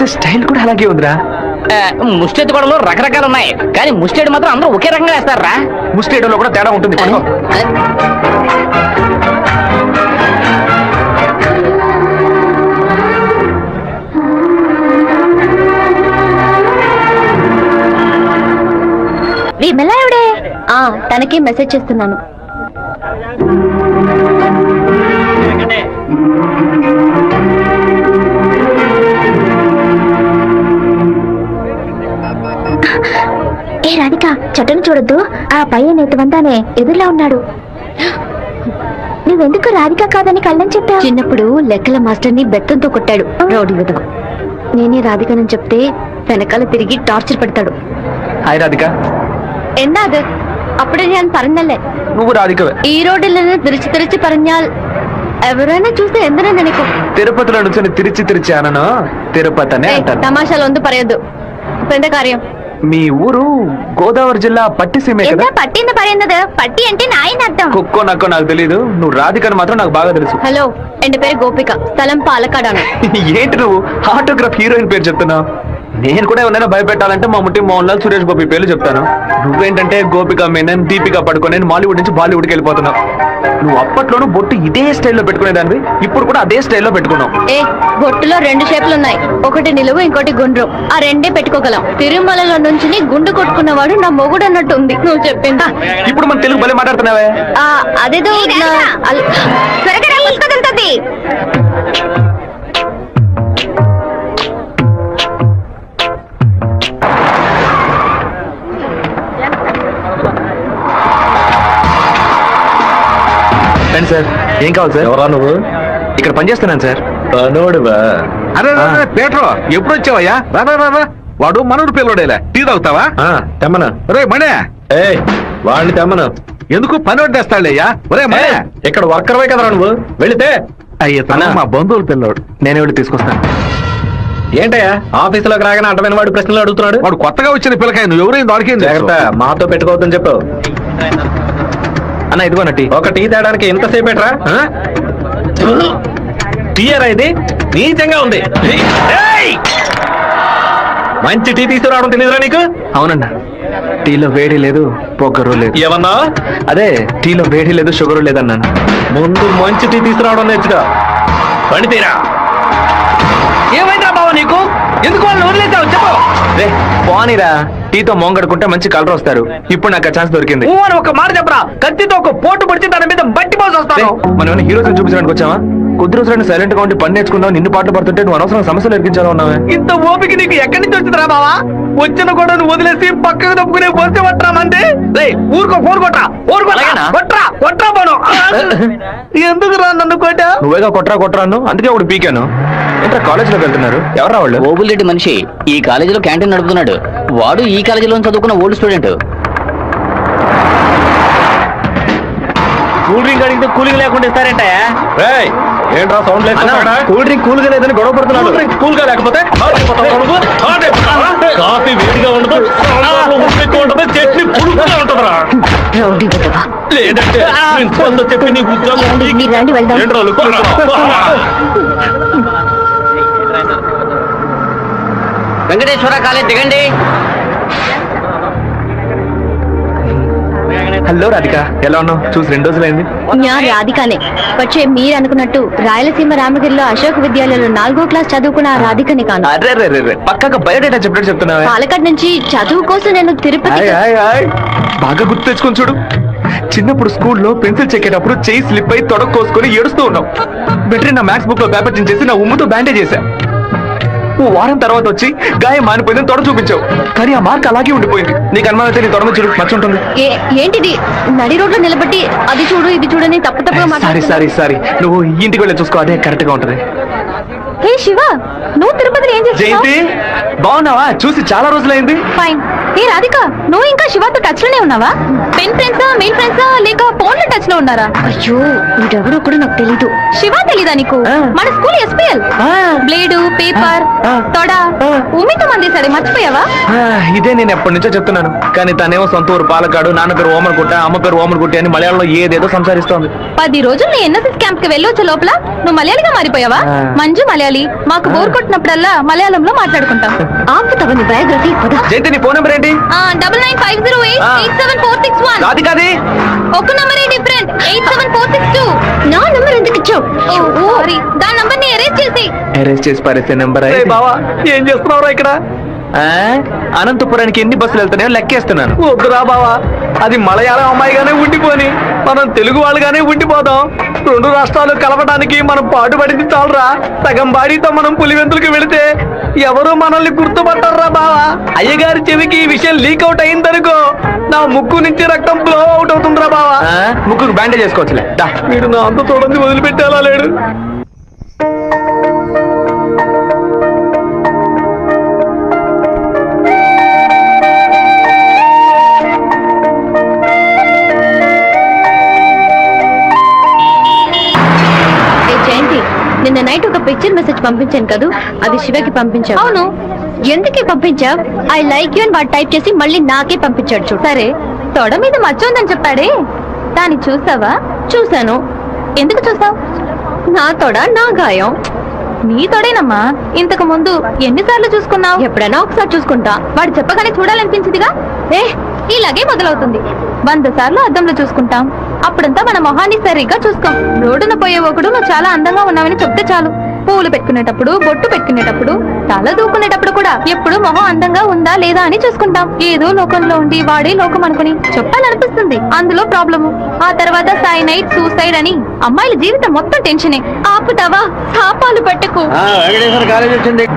చూస్తే స్టైల్ కూడా అలాగే ఉందిరా. ముష్టెత్తుకోవడంలో రకరకాలు ఉన్నాయి, కానీ ముష్టేడు మాత్రం అందరూ ఒకే రకంగా వేస్తారా? ముస్టేయడంలో కూడా తేడా ఉంటుంది. విమలాయుడే తనకి మెసేజ్ చేస్తున్నాను. ఏ రాధిక, చెట్టును చూడొద్దు, ఆ పయ్య నేతవంతానే ఎదురులా ఉన్నాడు. నువ్వెందుకు రాధిక కాదని కళ్ళని చెప్పావు? చిన్నప్పుడు లెక్కల మాస్టర్ని బెత్తంతో కొట్టాడు రౌడీ విధవ. నేనే రాధికనని చెప్తే వెనకాల తిరిగి టార్చర్ పెడతాడు. హాయ్ రాధిక. എന്താത് అప్పుడే ഞാൻ പറഞ്ഞല്ലേ నువ్వు రాధికవే. ఈ రోడ్డుల നിന്ന് തിരിച്ചു തിരിച്ചു പറഞ്ഞാൽ ఎవరైనా చూస్తే എന്തിനാ నినకు? తిరుపతిలో నుంచి తిరిచి అనను తిరుపతి అనే అంటారు. తమాషాలు ఒందు പറയదు. ഇപ്പൊ എന്താ കാര്യം? మీ ఊరు గోదావరి జిల్లా పట్టిసీమే కదా? എന്താ పట్టింది പറയുന്നത്? పట్టి అంటే నాయన అర్థం. కుక్కో నక్కో నాకు తెలీదు, నువ్వు రాధికని మాత్రం నాకు బాగా తెలుసు. హలో, ఎന്റെ పేరు గోపిక, స్థలం పాలకాడాను. ఏంటి నువ్వు ఆటోగ్రాఫ్ హీరోయిన్ పేరు చెప్తున్నావు? నేను కూడా ఎవరైనా భయపెట్టాలంటే మా ముట్టి మోహన్ లాల్, సురేష్ గోపి పేర్లు చెప్తాను. నువ్వేంటంటే గోపిక మేనన్, దీపిక పడుకొని మాలీవుడ్ నుంచి బాలీవుడ్కి వెళ్ళిపోతున్నావు. నువ్వు అప్పట్లోనూ బొట్టు ఇదే స్టైల్లో పెట్టుకునేదానివి, ఇప్పుడు కూడా అదే స్టైల్లో పెట్టుకున్నావు. ఏ బొట్టులో 2 షేపులు ఉన్నాయి, ఒకటి నిలువు ఇంకోటి గుండ్రం. ఆ రెండే పెట్టుకోగలం. తిరుమలలో నుంచి గుండు కొట్టుకున్నవాడు నా మొగుడు అన్నట్టు ఉంది నువ్వు చెప్పిందా. ఇప్పుడు మన తెలుగు భలే మాట్లాడుతున్నావే. అదేదో సార్, ఏం కావాలి సార్? ఎవరా నువ్వు? ఇక్కడ పనిచేస్తున్నాను సార్. పనోడువా? అరే పేట్రో, ఎప్పుడు వచ్చావయ్యా? రా, వాడు మనూరు పిల్లడేలా, టీ తాగుతావా? తెమ్మను. రే మణే, వాడిని తెమ్మను. ఎందుకు పని వడ్డేస్తాడయ్యా? ఒరే మణే, ఇక్కడ వర్కర్వే కదరా నువ్వు, వెళితే. అయ్యా మా బంధువుల పిల్లోడు, నేనే వెళ్ళి తీసుకొస్తాను. ఏంటయ్యా ఆఫీసులోకి రాగానే అడ్డమైన వాడు ప్రశ్నలు అడుగుతున్నాడు? వాడు కొత్తగా వచ్చిన పిల్లకాయ, నువ్వు ఎవరైనా దొరికింది? జాగ్రత్త, మాతో పెట్టుకోవద్దని చెప్పు. అన్న ఇదిగోన టీ. ఒక టీ తేడానికి ఎంతసేపు ఎట్రా? టీయరా ఇది? నీచంగా ఉంది. మంచి టీ తీసుకురావడం తెలియదురా నీకు? అవునన్నా, టీలో వేడి లేదు, పొగరు లేదు. ఏమన్నా? అదే టీలో వేడి లేదు, షుగరు లేదన్నాను. ముందు మంచి టీ తీసుకురావడం నేర్చుకో. పని తీరా. ఏమైందా బావ నీకు? ఎందుకు వాళ్ళని వదిలేసావు చెప్పు. రే పోనీరా, టీతో మోంగడుకుంటే మంచి కలర్ వస్తారు. ఇప్పుడు నాకు ఛాన్స్ దొరికింది. అని ఒక మాట చెప్పరా, కత్తితో ఒక పోటు పడిచి దాని మీద బట్టి పోసి వస్తాను. మనం ఏమైనా హీరోస్ చూపించడానికి వచ్చావా? కొద్ది రోజులైనా సైలెంట్ గా ఉండి పని నేర్చుకుందాం, నిన్ను పాటలు పడుతుంటే నువ్వు అనవసరం సమస్యలు ఎరికించాలో ఉన్నావే. ఇంత ఓపిక నీకు ఎక్కడి నుంచి వచ్చిందిరా బావా? వచ్చిన కూడా వదిలేసి పక్కకు తప్పుకునే పోతే పట్టరా మంది. ఊరుకో, ఫోన్ కొట్రా కొట్రా పోను. ఎందుకు రా నన్ను కొట్టా? నువ్వేగా కొట్రాను, అందుకే ఒకటి పీకాను. ఏంట్రా కాలేజీలోకి వెళ్తున్నారు? ఎవరా వాళ్ళు? ఓబుల్రెడ్డి మనిషి ఈ కాలేజీలో క్యాంటీన్ నడుపుతున్నాడు. వాడు ఈ కాలేజీలో చదువుకున్న ఓల్డ్ స్టూడెంట్. కూల్ డ్రింక్ అడిగితే కూలింగ్ లేకుండా ఇస్తారంటాయా? ఏంట్రా సౌండ్ లేదు? కూల్ డ్రింక్ కూల్ గా లేదని గొడవ పడుతున్నాడు. కూల్ గా లేకపోతే కాఫీ వేడిగా ఉండదు, చట్నీ పులుపుగా ఉంటుందిరా. లేదంటే ప్రిన్సిపల్ తో చెప్పి నీ ఉద్యోగం. వెంకటేశ్వర కాలేజ్ దిగండి. హలో రాధిక, ఎలా ఉన్నావు? చూసి 2 రోజులైంది. ഞാൻ రాధికనే. പക്ഷേ మీరు అనుకున్నట్టు రాయలసీమ రామగిరిలో అశోక్ విద్యాలయంలో 4వ క్లాస్ చదువుకున్న రాధికని కాను. అరే పక్కగా బయోడేటా చెప్పినట్టు చెప్తున్నావా? పాలకాడ్ నుంచి చదువు కోసం నేను తిరుపతి. బాగా గుర్తు తెచ్చుకొని చూడు. చిన్నప్పుడు స్కూల్లో పెన్సిల్ చెక్కేటప్పుడు చెయ్యి స్లిప్ అయి తొడక్కోసుకొని ఏడుస్తూ ఉన్నావు. బెటరీ నా మ్యాథ్స్ బుక్ లో పేపర్ చించేసి నా ఉమ్ముతో బ్యాండేజ్ చేశా. వారం తర్వాత వచ్చి గాయం మానిపోయిందని తొడ చూపించావు, కానీ ఆ మార్క్ అలాగే ఉండిపోయింది. నీకు అనుమానం అయితే నీ తొడ చూడు, మర్చుంటుంది. ఏంటిది? నడి రోడ్లో నిలబెట్టి అది చూడు ఇది చూడని తప్పుగా సారీ, నువ్వు ఇంటికి వెళ్ళి చూసుకో, అదే కరెక్ట్ గా ఉంటది. హే శివ, నువ్వు తిరుపతిలో ఏం చేస్తున్నావు? జయంతి, బాగున్నావా? చూసి చాలా రోజులైంది. ఫైన్. ఏ రాధిక, నువ్వు ఇంకా శివతో టచ్ లోనే ఉన్నావా? పెన్ ఫ్రెండ్సా, మెయిల్ ఫ్రెండ్సా, లేక ఫోన్ లో టచ్ లో ఉన్నారా? అయ్యో, వీడెవరో కూడా నాకు తెలీదు. శివ తెలీదా నీకు? మన స్కూల్ SPL. బ్లేడు, పేపర్, తొడ, ఉమ్మితో మందేశాడు, మర్చిపోయావా? ఇదే నేను ఎప్పటి నుంచో చెప్తున్నాను, కానీ తనేమో సొంత ఊరు పాలకాడు, నాన్న పేరు ఓమర్గుట్ట, అమ్మ పేరు ఓమర్గుట్టి అని మలయాళంలో ఏదేదో సంసారిస్తోంది. 10 రోజులు నీ ఎన్ఎస్ఎస్ క్యాంప్ కి వెళ్ళి వచ్చే లోపల నువ్వు మలయాళిగా మారిపోయావా? మంజు మలయాళి. మాకు బోర్ కొట్టినప్పుడల్లా మలయాళంలో మాట్లాడుకుంటాం. ఆపుతావా నీ బయోగ్రఫీ? జయంతి నీ ఫోన్ నెంబర్ ఏంటి? 9950887461. కాదు కాదు, ఒక నంబరే డిఫరెంట్, 87462. నా నంబర్ ఎందుకు ఇచ్చావు? సారీ, దాని నంబర్ ని ఎరేజ్ చేసి. అరేంజ్ చేసి పారేసే నెంబర్. బావా ఏం చేస్తున్నావురా ఇక్కడ? అనంతపురానికి ఎన్ని బస్సులు వెళ్తున్నాయో లెక్కేస్తున్నాను. వద్దురా బావా, అది మలయాళం అమ్మాయిగానే ఉండిపోని మనం తెలుగు వాళ్ళుగానే ఉండిపోదాం. 2 రాష్ట్రాలు కలవడానికి మనం పాటుపడింది చాలరా. సగం బాడీతో మనం పులివెందులకు వెళితే ఎవరు మనల్ని గుర్తుపట్టారా బావా. అయ్యగారి చెవికి ఈ విషయం లీక్ అవుట్ అయిందనుకో, నా ముక్కు నుంచి రక్తం ఫ్లో అవుట్ అవుతుందిరా బావా. ముక్కుకు బ్యాండేజ్ చేసుకోవచ్చులే. దా. వీడు నా అంత చూడండి వదిలిపెట్టేలా లేడు. జయంతి, నిన్న నైట్ ఒక పిక్చర్ మెసేజ్ పంపించాను కదా, అది శివకి పంపించావు. అవును. ఎందుకే పంపించావు? ఐ లైక్ యూ అని వాడు టైప్ చేసి మళ్ళీ నాకే పంపించాడు. చూడు. సరే, తొడ మీద మచ్చ ఉందని చెప్పాడే, దాన్ని చూసావా? చూశాను. ఎందుకు చూసావు? నా తొడ నా గాయం. నీ తోడేనమ్మా. ఇంతకు ముందు ఎన్నిసార్లు చూసుకున్నావు? ఎప్పుడైనా ఒకసారి చూసుకుంటా. వాడు చెప్పగానే చూడాలనిపించిందిగా. ఇలాగే మొదలవుతుంది. 100 సార్లు అద్దంలో చూసుకుంటాం. అప్పుడంతా మన మొహాన్ని సరిగ్గా చూసుకోం. రోడ్డున పోయే ఒకడు నువ్వు చాలా అందంగా ఉన్నావని చెప్తే చాలు. పూలు పెట్టుకునేటప్పుడు, బొట్టు పెట్టుకునేటప్పుడు, తల దూకునేటప్పుడు కూడా ఎప్పుడు మొహం అందంగా ఉందా లేదా అని చూసుకుంటాం. ఏదో లోకంలో ఉండి వాడే లోకం అనుకుని చెప్పాలనిపిస్తుంది. అందులో ప్రాబ్లము. ఆ తర్వాత సైనైడ్, సూసైడ్ అని అమ్మాయిల జీవితం మొత్తం టెన్షనే. ఆపుతావా? శాపాలు పెట్టకు. వెంకటేశ్వర కాలేజ్ వచ్చింది.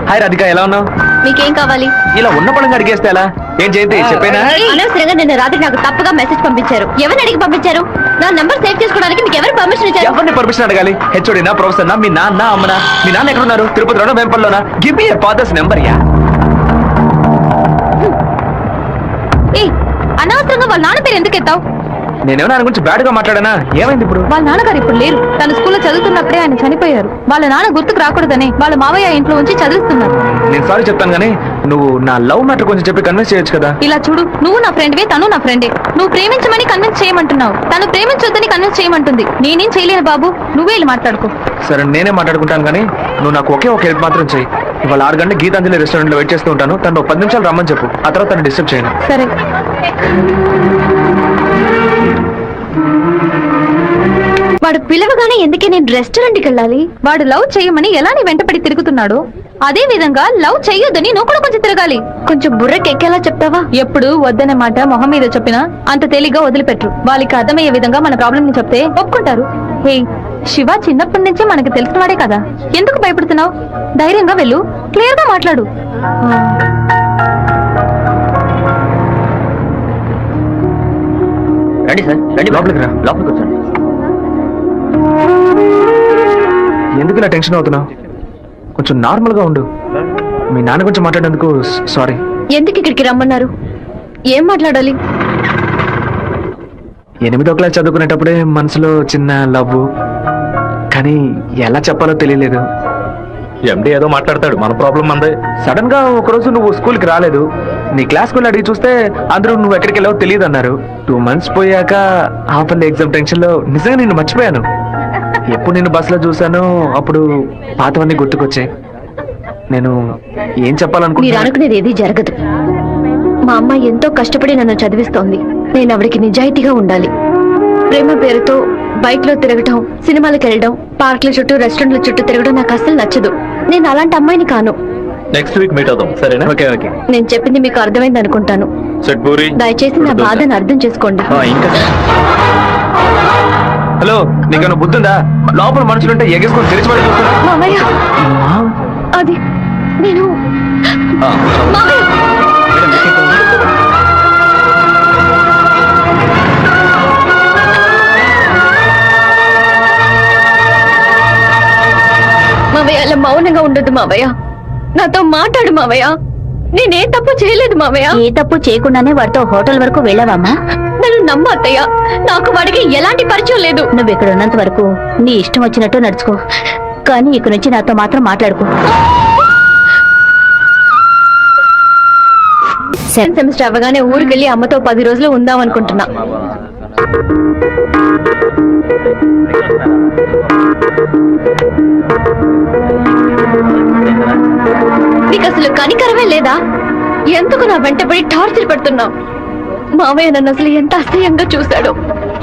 హాయ్ రాధిక, ఎలా ఉన్నావు? మీకేం కావాలి? ఇలా ఉన్న పడంగా అడిగేస్తే ఎలా? ఏం జయంతి చెప్పేనా? అనవసరంగా నిన్న రాత్రి నాకు తప్పుగా మెసేజ్ పంపించారు. ఎవరిని అడిగి పంపించారు? నా నంబర్ సేవ్ చేసుకోవడానికి మీకు ఎవరు పర్మిషన్ ఇచ్చారు? ఎవరిని పర్మిషన్ అడగాలి? హెచ్ఓడినా, ప్రొఫెసర్నా, మీ నాన్న, అమ్మనా? మీ నాన్న ఎక్కడున్నారు? తిరుపతిలోనా, వెంపల్లోనా? Give me your father's number. Yeah. అనవసరంగా వాళ్ళ నాన్న పేరు ఎందుకు ఎత్తావు? నేనేమన్నా ఆయన గురించి బ్యాడ్ గా మాట్లాడానా? ఏమైంది ఇప్పుడు? వాళ్ళ నాన్నగారు ఇప్పుడు లేరు. తన స్కూల్లో చదువుతున్నప్పుడే ఆయన చనిపోయారు. వాళ్ళ నాన్న గుర్తుకు రాకూడదని వాళ్ళ మావయ్య ఇంట్లో ఉంచి చదివిస్తున్నారు. నేను సారీ చెప్తాను కానీ నువ్వు నా లవ్ మ్యాటర్ కొంచెం చెప్పి కన్విన్స్ చేయొచ్చు కదా. ఇలా చూడు, నువ్వు నా ఫ్రెండ్వే, తను నా ఫ్రెండే. నువ్వు ప్రేమించమని కన్విన్స్ చేయమంటున్నావు, తను ప్రేమించొద్దని కన్విన్స్ చేయమంటుంది. నేనేం చేయలేను బాబు, నువ్వే ఇలా మాట్లాడుకో. సరే, నేనే మాట్లాడుకుంటాను కానీ నువ్వు నాకు ఒకే ఒక హెల్ప్ మాత్రం చేయి. ఇవాళ 6 గంటల గీతాంజలి రెస్టారెంట్ లో వెయిట్ చేస్తూ ఉంటాను. తను 10 నిమిషాలు రమ్మని చెప్పు. ఆ తర్వాత తను డిస్టర్బ్ చేయను. సరే. వాడు పిలవగానే ఎందుకే నేను రెస్టారెంట్కి వెళ్ళాలి? వాడు లవ్ చేయమని ఎలా నీ వెంటపడి తిరుగుతున్నాడు, అదే విధంగా లవ్ చెయ్యొద్దని నువ్వు కూడా కొంచెం తిరగాలి. కొంచెం బుర్రకెక్కేలా చెప్తావా? ఎప్పుడు వద్దనే మాట మొహం మీద చెప్పినా అంత తేలిగ్గా వదిలిపెట్టరు. వాళ్ళకి అర్థమయ్యే విధంగా మన ప్రాబ్లం ని చెప్తే ఒప్పుకుంటారు. హే, శివ చిన్నప్పటి నుంచే మనకి తెలిసిన వాడే కదా, ఎందుకు భయపడుతున్నావు? ధైర్యంగా వెళ్ళు, క్లియర్ గా మాట్లాడు. రండి సార్, రండి లోపలికి రా. లోపలికి వచ్చాను. ఎందుకు ఇలా టెన్షన్ అవుతున్నావు? కొంచెం నార్మల్ గా ఉండు. మీ నాన్న గురించి మాట్లాడేందుకు సారీ. ఎందుకు ఇక్కడికి రమ్మన్నారు? ఏం మాట్లాడాలి? 8వ క్లాస్ చదువుకునేటప్పుడే మనసులో చిన్న లవ్, కానీ ఎలా చెప్పాలో తెలియలేదు. ఎండి ఏదో మాట్లాడతాడు, మన ప్రాబ్లం మందే. సడన్ గా ఒకరోజు నువ్వు స్కూల్కి రాలేదు. నీ క్లాస్ కు అడిగి చూస్తే అందరూ నువ్వు ఎక్కడికి వెళ్ళావో తెలియదు అన్నారు. 2 months పోయాక హాఫ్ ఇయర్లీ ఎగ్జామ్ టెన్షన్ లో నిజంగా నిన్ను మర్చిపోయాను. ఎప్పుడు నిన్ను బస్సులో చూసానో అప్పుడు పాతవన్నీ గుర్తుకొచ్చాయి. నేను ఏం మీరు చెప్పాలనుకుంటున్నా? అనుకునేది ఏది జరగదు. మా అమ్మ ఎంతో కష్టపడి నన్ను చదివిస్తోంది. నేను ఆవిడకి నిజాయితీగా ఉండాలి. ప్రేమ పేరుతో బైక్ లో తిరగడం, సినిమాలకు వెళ్ళడం, పార్క్ల చుట్టూ, రెస్టారెంట్ల చుట్టూ తిరగడం నాకు అస్సలు నచ్చదు. నేను అలాంటి అమ్మాయిని కాను. నెక్స్ట్ వీక్ మీట్ అవుదాం, సరేనా? Okay okay. నేను చెప్పింది మీకు అర్థమైంది అనుకుంటాను. సెట్ పూరి. దయచేసి నా బాధను అర్థం చేసుకోండి. ఇంకా హలో, నీకన్నా బుద్ధుందా? లోపల మనుషులుంటే ఎగేసుకొని తెరిచిపడి చూస్తున్నా. మామయ్య, అది నేను మామయ్య. మావయ్య, అలా మౌనంగా ఉండదు మావయ్య. నాతో మాట్లాడు మావయ్య. నేనే తప్పు చేయలేదు మావయ్య. ఏ తప్పు చేయకుండానే వాడితో హోటల్ వరకు వెళ్ళావమ్మా? నన్ను నమ్ము అత్తయ్య, నాకు వాడికి ఎలాంటి పరిచయం లేదు. నువ్వు ఇక్కడ ఉన్నంత వరకు నీ ఇష్టం వచ్చినట్టు నడుచుకో, కానీ ఇక నుంచి నాతో మాత్రం మాట్లాడుకో. సెకండ్ సెమిస్టర్ అవ్వగానే ఊరికెళ్ళి అమ్మతో 10 రోజులు ఉందాం అనుకుంటున్నా. నీకు అసలు కనికరమే లేదా? ఎందుకు నా వెంటబడి టార్చర్ పెడుతున్నావు? మావయ్య నన్ను అసలు ఎంత అసహ్యంగా చూశాడు.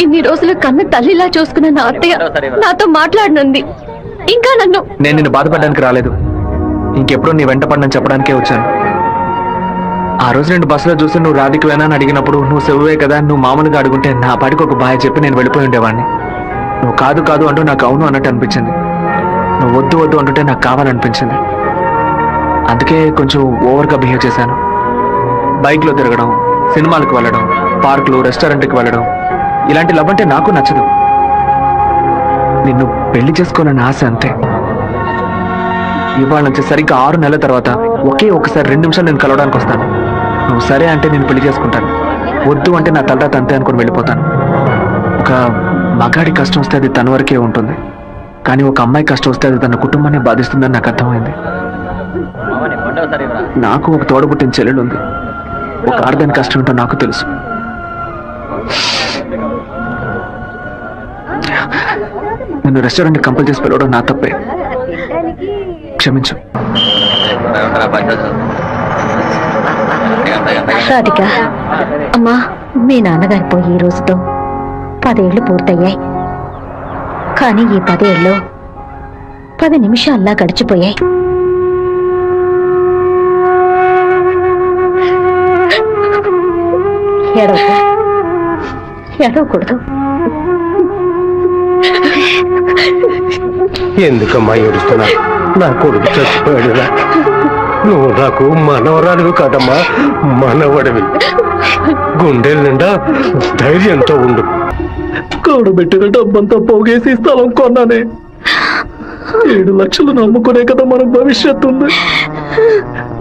ఇన్ని రోజులు కన్న తల్లిలా చూసుకున్న నా అత్తయ్య నాతో మాట్లాడనుంది. ఇంకా నన్ను నేను నిన్ను బాధపడడానికి రాలేదు, ఇంకెప్పుడు నీ వెంట పడనని చెప్పడానికే వచ్చాను. ఆ రోజు నేను బస్సులో చూసి నువ్వు రాధికవేనా అని అడిగినప్పుడు నువ్వు సెవ్వే కదా, నువ్వు మామూలుగా అడుగుంటే నా పాటికి ఒక బాయ్ చెప్పి నేను వెళ్ళిపోయి ఉండేవాడిని. నువ్వు కాదు కాదు అంటూ నాకు అవును అన్నట్టు అనిపించింది. నువ్వు వద్దు వద్దు అంటుంటే నాకు కావాలనిపించింది. అందుకే కొంచెం ఓవర్గా బిహేవ్ చేశాను. బైక్లో తిరగడం, సినిమాలకు వెళ్ళడం, పార్కులు, రెస్టారెంట్కి వెళ్ళడం, ఇలాంటి లవ్ అంటే నాకు నచ్చదు. నిన్ను పెళ్లి చేసుకోవాలని ఆశ అంతే. ఇవాళ నుంచి సరిగ్గా 6 నెలల తర్వాత ఒకే ఒకసారి 2 నిమిషాలు నేను కలవడానికి వస్తాను. నువ్వు సరే అంటే నేను పెళ్లి చేసుకుంటాను, వద్దు అంటే నా తలరాత అంతే అనుకుని వెళ్ళిపోతాను. ఒక మగాడి కష్టం వస్తే అది తన వరకే ఉంటుంది, కానీ ఒక అమ్మాయి కష్టం వస్తే అది తన కుటుంబాన్ని బాధిస్తుందని నాకు అర్థమైంది. నాకు ఒక తోడబుట్టిన చెల్లెలు ఉంది. ఒక ఆడదాని కష్టం ఏంటో నాకు తెలుసు. నిన్ను రెస్టారెంట్ కంపల్ చేసి పిలవడం నా తప్పే, క్షమించు. రాధిక, అమ్మా, మీ నాన్నగారు పోయి ఈ రోజుతో 10 ఏళ్లు పూర్తయ్యాయి. కానీ ఈ 10 ఏళ్ళు 10 నిమిషాల్లా గడిచిపోయాయి. ఏడవకూడదు. ఎందుకమ్మా ఏడుస్తున్నా? నా కొడుకు చచ్చిపోయాడురా. నువ్వు నాకు మనవరాలివి కాదమ్మా, మనవడివి. గుండెల నిండా ధైర్యంతో ఉండు. కూడబెట్టిన డబ్బంతా పోగేసి స్థలం కొన్నానే. 7 లక్షలు నమ్ముకునే కదా మన భవిష్యత్తు ఉంది.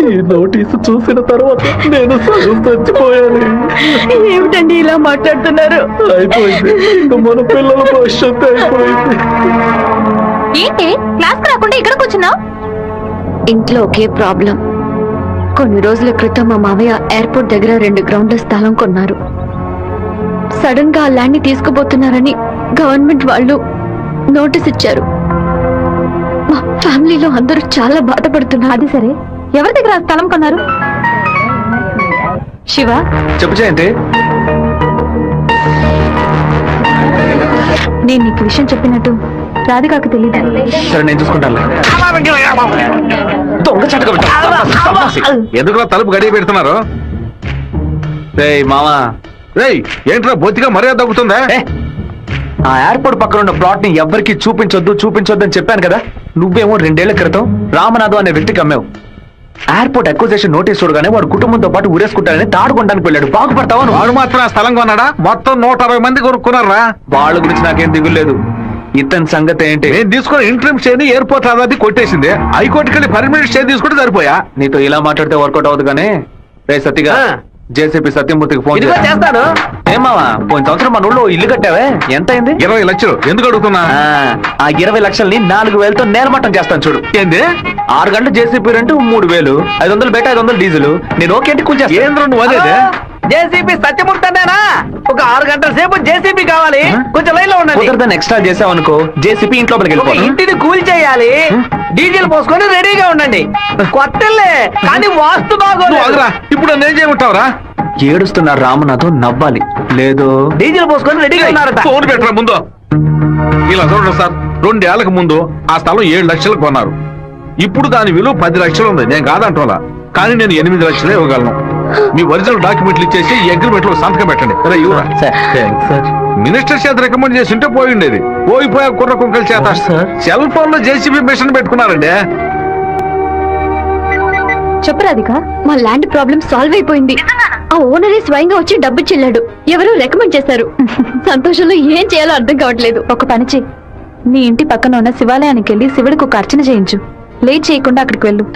ఈ నోటీసు చూసిన తర్వాత నేను సగం చచ్చిపోయాను. ఏమిటండి ఇలా మాట్లాడుతున్నారు? అయిపోయింది, ఇంకా మన పిల్లల భవిష్యత్తు అయిపోయింది. ఏంటి క్లాస్ రాకుండా ఇక్కడ కూర్చున్నావు? ఇంట్లో ఒకే ప్రాబ్లం. కొన్ని రోజుల క్రితం మా మావయ్య ఎయిర్పోర్ట్ దగ్గర 2 గ్రౌండ్ల స్థలం కొన్నారు. సడన్ గా ఆ ల్యాండ్ ని తీసుకుపోతున్నారని గవర్నమెంట్ వాళ్ళు నోటీస్ ఇచ్చారు. మా ఫ్యామిలీలో అందరూ చాలా బాధపడుతున్నారు. అది సరే, ఎవరి దగ్గర ఆ స్థలం కొన్నారు? శివ, చెప్పు జయంతి. నేను నీకు విషయం చెప్పినట్టు రాధికాకు తెలియదు. సరే, నేను చూసుకుంటాను. దొంగ చటక ఎందుకు తలుపు గడియ పెడుతున్నారు? రేయ్ మామా, రేయ్ ఏంట్రా బొత్తిగా మర్యాద తగ్గుతుందా? ఆ ఎయిర్పోర్ట్ పక్కన ఉన్న ప్లాట్ ని ఎవ్వరికి చూపించొద్దు అని చెప్పాను కదా. నువ్వేమో 2 ఏళ్ల క్రితం రామనాథం అనే వ్యక్తికి అమ్మావు. ఎయిర్పోర్ట్ అక్విజిషన్ నోటీస్ చూడగానే వాడు కుటుంబంతో పాటు ఊరేసుకుంటారని తాడుకోవడానికి వెళ్ళాడు. బాగుపడతావా? వాడు మాత్రం ఆ స్థలం కొన్నాడా? మొత్తం 160 మంది కొనుక్కున్నారా? వాళ్ళ గురించి నాకేం దిగులేదు. ఇతని సంగతి ఏంటి? నేను తీసుకున్న ఇంట్రీమ్ స్టే ని ఎయిర్పోర్ట్ అథారిటీ కొట్టేసింది. హైకోర్టుకి వెళ్ళి పర్మనెంట్ స్టే తీసుకుంటే సరిపోయా. నీతో ఇలా మాట్లాడితే వర్కౌట్ అవుతుంది. కానీ రే సత్తిగా, జేసీపీ సత్యమూర్తికి ఫోన్ చేస్తాను. ఏమావా, పోయిన సంవత్సరం మన ఊళ్ళో ఇల్లు కట్టావే, ఎంత అయింది? 20 లక్షలు. ఎందుకు అడుగుతున్నా? ఆ 20 లక్షల్ని 4,000తో నేలమట్టం చేస్తాను చూడు. ఏంది? 6 గంటలు జేసీపీ రెంట్ 3,000, 500 బయట 500 డీజిల్. నేను ఓకే అంటే కూర్చో. ఏంద్ర నువ్వు అదేదే? జేసీబీ సత్యమూర్తి అన్నానా? ఒక 6 గంటల సేపు జేసీబీ కావాలి. కొంచెం లైన్ లో ఉండండి. కుదరదని ఎక్స్ట్రా చేసావనుకో, జేసీపీ ఇంట్లో ఒక ఇంటిని కూల్ చేయాలి. డీజిల్ పోసుకొని రెడీగా ఉండండి. కొత్తలే కానీ వాస్తు నువ్వు ఆగురా. ఇప్పుడు నేను చేయమంటావురా? ఏడుస్తున్నారు రామనాథం, నవ్వాలి. లేదు డీజిల్ పోసుకొని రెడీగా ఉన్నారట. ఫోన్ పెట్టరా ముందు. ఇలా చూడండి సార్, 2 ఏళ్లకు ముందు ఆ స్థలం 7 లక్షలకు కొన్నారు. ఇప్పుడు దాని విలువ 10 లక్షలు ఉంది. నేను కాదంటోలా, కానీ నేను 8 లక్షలే ఇవ్వగలను. మీ ఒరిజినల్ డాక్యుమెంట్లు ఇచ్చేసి ఈ అగ్రిమెంట్ లో సంతకం పెట్టండి. మినిస్టర్ చేత రికమెండ్ చేసి ఉంటే పోయి ఉండేది. పోయిపోయా కుర్ర కుంకల చేత సెల్ ఫోన్ లో జేసీబీ మిషన్ పెట్టుకున్నారండి. చెప్పు రాధిక, మా ల్యాండ్ ప్రాబ్లం సాల్వ్ అయిపోయింది. ఆ ఓనరే స్వయంగా వచ్చి డబ్బు చెల్లాడు. ఎవరు రికమెండ్ చేశారు. సంతోషంలో ఏం చేయాలో అర్థం కావట్లేదు. ఒక పని చెయ్యి, నీ ఇంటి పక్కన ఉన్న శివాలయానికి వెళ్ళి శివుడికి ఒక అర్చన చేయించు. లేట్ చేయకుండా అక్కడికి వెళ్ళు.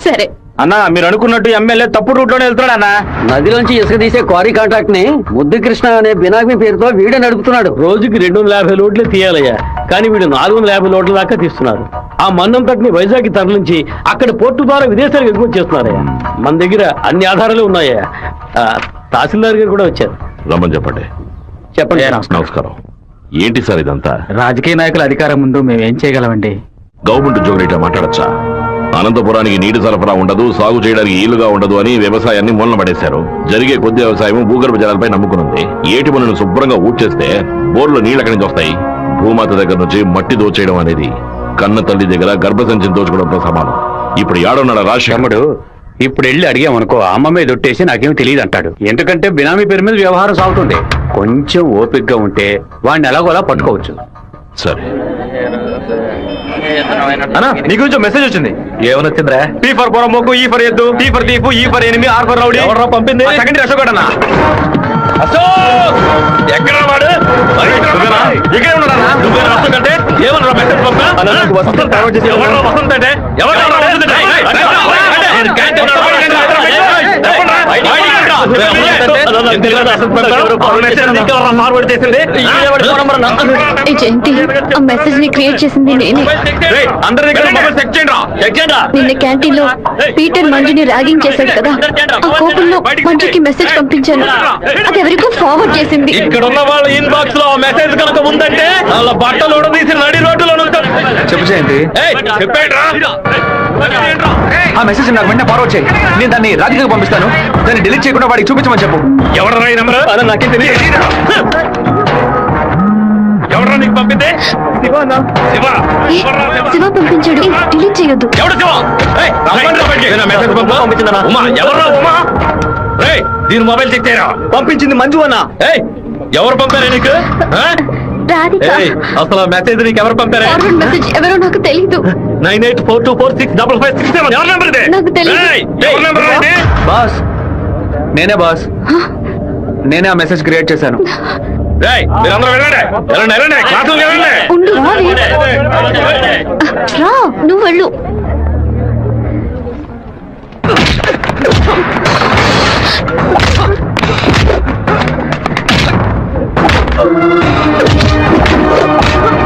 సరే అన్నా, మీరు అనుకున్నట్టు ఎమ్మెల్యే తప్పుడు రూట్ లోనే వెళ్తున్నాడు అన్న. నదిలోంచి ఇసుక తీసే క్వారీ కాంట్రాక్ట్ ని ముద్దు కృష్ణ అనే బినామీ పేరుతో వీడే నడుపుతున్నాడు. రోజుకి 250 లోడ్లే తీయాలయ్యా, కానీ వీడు 450 లోడ్ల దాకా తీస్తున్నారు. ఆ మన్నం తట్టిని వైజాగ్ తరలించి అక్కడ పోర్టు ద్వారా విదేశాలకు ఎగుమతి చేస్తున్నారయ్యా. మన దగ్గర అన్ని ఆధారాలు ఉన్నాయా. తహసీల్దార్ గారు కూడా వచ్చారు. రమ్మని చెప్పండి. చెప్పండి నమస్కారం. ఏంటి సార్ ఇదంతా? రాజకీయ నాయకుల అధికారం ముందు మేమేం చేయగలమండి? గవర్నమెంట్ ఉద్యోగులు ఇట్లా మాట్లాడచ్చా? అనంతపురానికి నీటి సరఫరా ఉండదు, సాగు చేయడానికి ఈలుగా ఉండదు అని వ్యవసాయాన్ని మూలన పడేశారు. జరిగే కొద్ది వ్యవసాయం భూగర్భ జలాలపై నమ్ముకునుంది. ఏటి మనను శుభ్రంగా ఊడ్చేస్తే బోర్లు నీళ్ళు ఎక్కడి నుంచి వస్తాయి? భూమాత దగ్గర నుంచి మట్టి దోచేయడం అనేది కన్న తల్లి దగ్గర గర్భసంచిని దోచుకోవడంతో సమానం. ఇప్పుడు ఏడున్నాడు రాష్ట్రముడు? ఇప్పుడు వెళ్ళి అడిగామనుకో అమ్మ మీద ఒట్టేసి నాకేం తెలియదు అంటాడు. ఎందుకంటే బినామీ పేరు మీద వ్యవహారం సాగుతుంది. కొంచెం ఓపికగా ఉంటే వాడిని ఎలాగోలా పట్టుకోవచ్చు. సరే. అన్నా నీ గురించి మెసేజ్ వచ్చింది. ఏమనొచ్చిందిరా? పీ ఫర్ పొరమోకు, ఈ ఫర్ ఎద్దు, tea for thief, E for enemy, R for rowdy. ఎవరు పంపింది? సెకండరీ అశోక్ అన్న. అశోక్ ఎక్కడ వాడు? ఇక్కడే ఉన్నాడా? నువ్వేనా అశోక్ అంటే? ఏమన్నా మెసేజ్ పంపా? వసంత అంటే ఈ జయంతి ఆ మెసేజ్ ని క్రియేట్ చేసింది నేనే. నిన్న క్యాంటీన్ లో పీటర్ మంజుని ర్యాగింగ్ చేశాడు కదా, ఆ కోపంలో మంజుకి మెసేజ్ పంపించాను. అది ఎవరికో ఫార్వర్డ్ చేసింది. ఇక్కడ ఉన్న వాళ్ళ ఇన్బాక్స్ లో మెసేజ్ కనుక ఉందంటే వాళ్ళ బట్టలు ఉడదీసి నడి రోడ్డులో చెప్పు జయంతి. ఆ మెసేజ్ నాకు వెంటనే ఫార్వర్డ్ చేయి. నేను దాన్ని రాధికకు పంపిస్తాను. దాన్ని డిలీట్ చేయకుండా వాడికి చూపించమని చెప్పు. ఎవడరా ఈ నెంబర్? అలా నాకేం తెలియదు. ఎవడరా నీకు పంపింది? శివ పంపించాడు. డిలీట్ చేయొద్దు. ఎవడు శివ? మెసేజ్ పంపించిందన్నా. ఉమా ఎవరా ఉమా? రేయ్ దీని మొబైల్ చెక్ చేయరా. పంపించింది మంజు అన్న. ఏయ్ ఎవరు పంపారా నీకు? రాధిక. అసలు మెసేజ్ నీకు ఎవరు పంపారా? ఫార్వర్డ్ మెసేజ్ ఎవరో నాకు తెలీదు. 9842465567 ఎవరి నెంబర్ ఇది? నాకు తెలీదు. ఎవరి నెంబర్ ఇది? బాస్ నేనే బాస్. నేనే ఆ మెసేజ్ క్రియేట్ చేశాను. రేయ్ మీరందరూ వెళ్ళండి. వెళ్ళండి వెళ్ళండి. క్లాసులకు వెళ్ళండి. ఉండు రా, నువ్వు వెళ్ళు.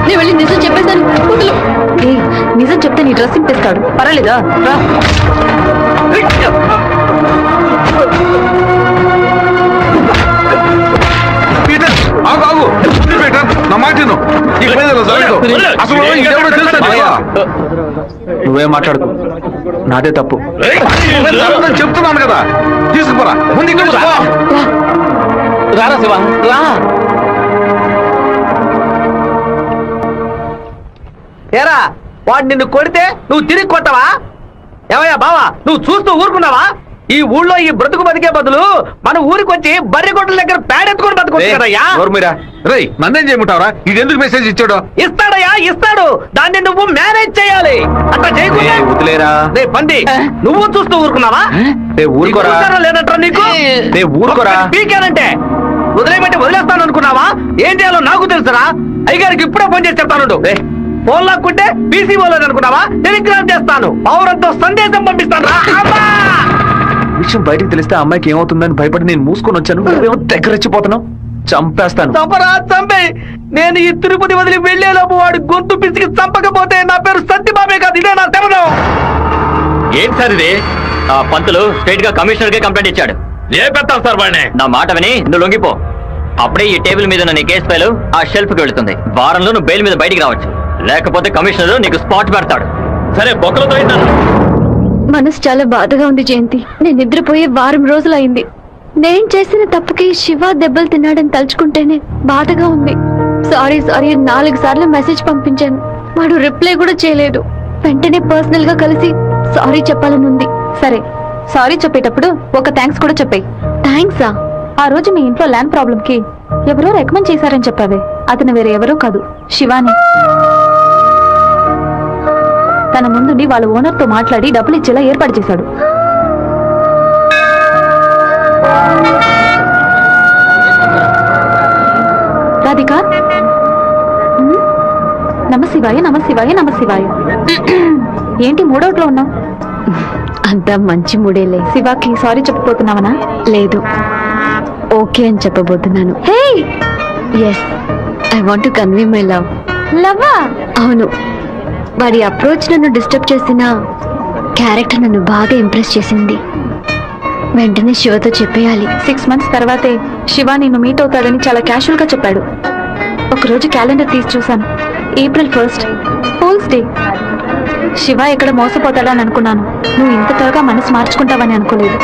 నేను వెళ్ళి నిజం చెప్పేశాను. వదులు. ఏయ్, నిజం చెప్తే నీ డ్రెస్ ఇంపేస్తాడు. పర్వాలేదా? రా. పీటర్ ఆగు ఆగు. పీటర్ నా మాట విను. ఈ పని ఇలా జరగదు. అసలు ఇంకెవరో తెలుసా నీకు? నువ్వే మాట్లాడుకో, నాదే తప్పు. జరగదని చెప్తున్నాను కదా. తీసుకుపోరా ముందు ఇక్కడ నుంచి పో. రారా శివ రా. ఏరా వాడు నిన్ను కొడితే నువ్వు తిరిగి కొట్టవా? ఏమయ్యా బావా, నువ్వు చూస్తూ ఊరుకున్నావా? ఈ ఊళ్ళో ఈ బ్రతుకు బతికే బదులు మన ఊరికి వచ్చి బర్రె కొట్టల దగ్గర పేడెత్తుకొని బతుకొచ్చు కదయ్యా. రేయ్ నన్నేం చేయమంటావరా? ఇది ఎందుకు మెసేజ్ ఇచ్చాడు? ఇస్తాడయ్యా ఇస్తాడు. దాన్ని నువ్వు మేనేజ్ చేయాలి. అట్లా చేయకుండా వదిలేరా. రే పంది, నువ్వు చూస్తూ ఊరుకున్నావా? ఊరుకోరా. లేదంటారా నీకు? ఊరుకోరా. పీకానంటే వదిలేయమంటే వదిలేస్తాను అనుకున్నావా? ఏం చేయాలో నాకు తెలుసురా. అయ్యగారికి ఇప్పుడే ఫోన్ చేసి చెప్తాను. ఫోన్ లాక్కుంటే పీసీ పోలేదు అనుకున్నావా? టెలిగ్రామ్ చేస్తాను. పౌరంతో సందేశం పంపిస్తాను. విషయం బయటికి తెలిస్తే అమ్మాయికి ఏమవుతుందని భయపడి నేను మూసుకొని వచ్చాను. నువ్వేమో దగ్గర రెచ్చిపోతున్నావు. చంపేస్తాను. చంపరా చంపే. నేను ఈ తిరుపతి వదిలి వెళ్లేలోపు వాడు గొంతు పిసికి చంపకపోతే నా పేరు సత్యబాబే కాదు. ఇదే నా శపథం. ఏంటి సార్ ఇది? ఆ పంతులు స్ట్రైట్ గా కమిషనర్ గా కంప్లైంట్ ఇచ్చాడు. ఏ పెడతాను సార్ వాడిని. నా మాట విని నువ్వు లొంగిపో. అప్పుడే ఈ టేబుల్ మీద ఉన్న నీ కేసు ఫైలు ఆ షెల్ఫ్ కి వెళుతుంది. వారంలో నువ్వు బెయిల్ మీద బయటికి రావచ్చు. లేకపోతే కమిషనర్ నీకు స్పాట్ పెడతాడు. సరే బొక్కలతో అయితాను. మనసు చాలా బాధగా ఉంది జయంతి. నేను నిద్రపోయే వారం రోజులైంది. నేను చేసిన తప్పుకి శివ దెబ్బలు తిన్నాడని తలుచుకుంటేనే బాధగా ఉంది. సారీ 4 సార్లు మెసేజ్ పంపించాను. వాడు రిప్లై కూడా చేయలేదు. వెంటనే పర్సనల్ గా కలిసి సారీ చెప్పాలని ఉంది. సరే సారీ చెప్పేటప్పుడు ఒక థ్యాంక్స్ కూడా చెప్పాయి. థ్యాంక్సా? ఆ రోజు మీ ఇంట్లో ల్యాండ్ ప్రాబ్లం కి ఎవరో రికమెండ్ చేశారని చెప్పావే, అతను వేరే ఎవరో కాదు, శివాని. తన ముందుండి వాళ్ళ ఓనర్ తో మాట్లాడి డబ్బులు ఇచ్చేలా ఏర్పాటు చేశాడు. రాధిక, నమశివాయ నమశివాయ నమశివాయ. ఏంటి మూడోట్లో ఉన్నావు? అంతా మంచి మూడేలే. శివాకి సారీ చెప్పబోతున్నావనా? లేదు, ఓకే అని చెప్పబోతున్నాను. Hey yes, I want to convey my love. లవ్వా? అవును. వాడి అప్రోచ్ నన్ను డిస్టర్బ్ చేసిన క్యారెక్టర్ నన్ను బాగా ఇంప్రెస్ చేసింది. వెంటనే శివతో చెప్పేయాలి. 6 months తర్వాతే శివ నిన్ను మీట్ అవుతాడని చాలా క్యాషువల్ గా చెప్పాడు. ఒకరోజు క్యాలెండర్ తీసి చూశాను. April 1st fools day. Shiva ఎక్కడ మోసపోతాడని అనుకున్నాను. నువ్వు ఇంత త్వరగా మనసు మార్చుకుంటావని అనుకోలేదు.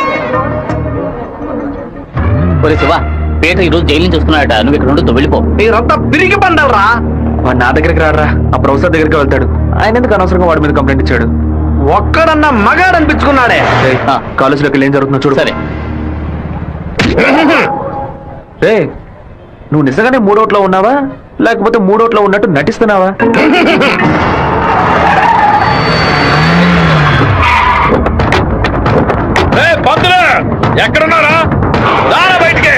ఒరే శివ, పేట ఈరోజు జైలు నుంచి వస్తున్నాడట. నువ్వు ఇక్కడ ఉండొద్దు, వెళ్ళిపో. మీరంతా పిరిగి పండాలరా. వాడు నా దగ్గరికి రారా, ఆ ప్రొఫెసర్ దగ్గరికి వెళ్తాడు. ఆయన ఎందుకు అనవసరంగా వాడి మీద కంప్లైంట్ ఇచ్చాడు? ఒక్కడన్నా మగాడు అనిపించుకున్నాడే. కాలేజీలోకి ఏం జరుగుతుందో చూడు. సరే. రే, నువ్వు నిజంగానే మూడోట్లో ఉన్నావా లేకపోతే మూడోట్లో ఉన్నట్టు నటిస్తున్నావా? ఎక్కడున్నారా? బయటికి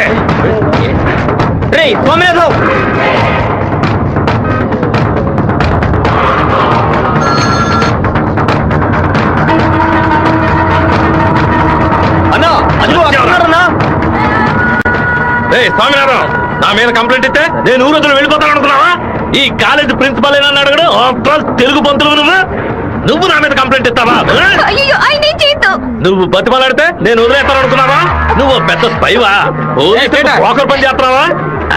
రే సోమేశ్వరం, అన్నా అది వస్తున్నారన్నా. స్వామినారాయణ, నా మీద కంప్లైంట్ ఇస్తే నేను ఊరు వదిలి వెళ్ళిపోతాను అనుకున్నావా? ఈ కాలేజ్ ప్రిన్సిపాల్ ఏనా అడగడు? తెలుగు పంతులు నువ్వు నా మీద కంప్లైంట్ ఇస్తావా? నువ్వు బతిమాలాడితే నేను వదిలేస్తాను అనుకున్నావా? నువ్వు పెద్ద స్పైవా? బ్రోకర్ పని చేస్తున్నావా?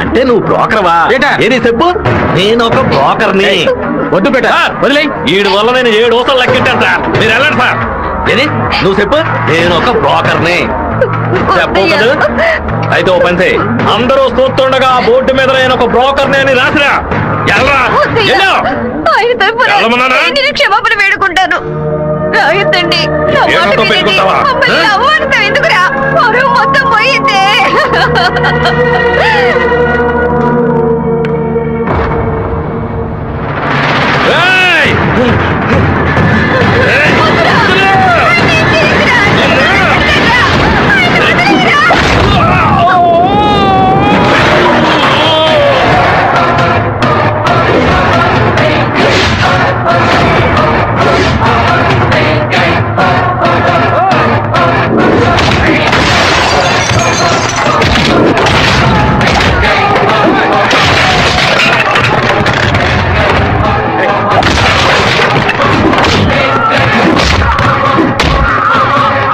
అంటే నువ్వు బ్రోకర్వా? ఏది చెప్పు. నేను ఒక బ్రోకర్ని. వద్దు పెట్ట వదిలే. వీడి వల్ల నేను 7 ఊసలు లెక్కింటాను సార్. మీరు వెళ్ళండి సార్. ఏది నువ్వు చెప్పు. నేను ఒక బ్రోకర్ని చెప్పు కదా. అయితే ఓ పని చేయి, అందరూ చూస్తుండగా బోర్డు మీద నేను ఒక బ్రోకర్ని అని రాసిరా. క్షమాపణ వేడుకుంటాను. రాయొద్దండి. పెట్టుకుంటావా? ఎందుకురా మొత్తం పోయిందే.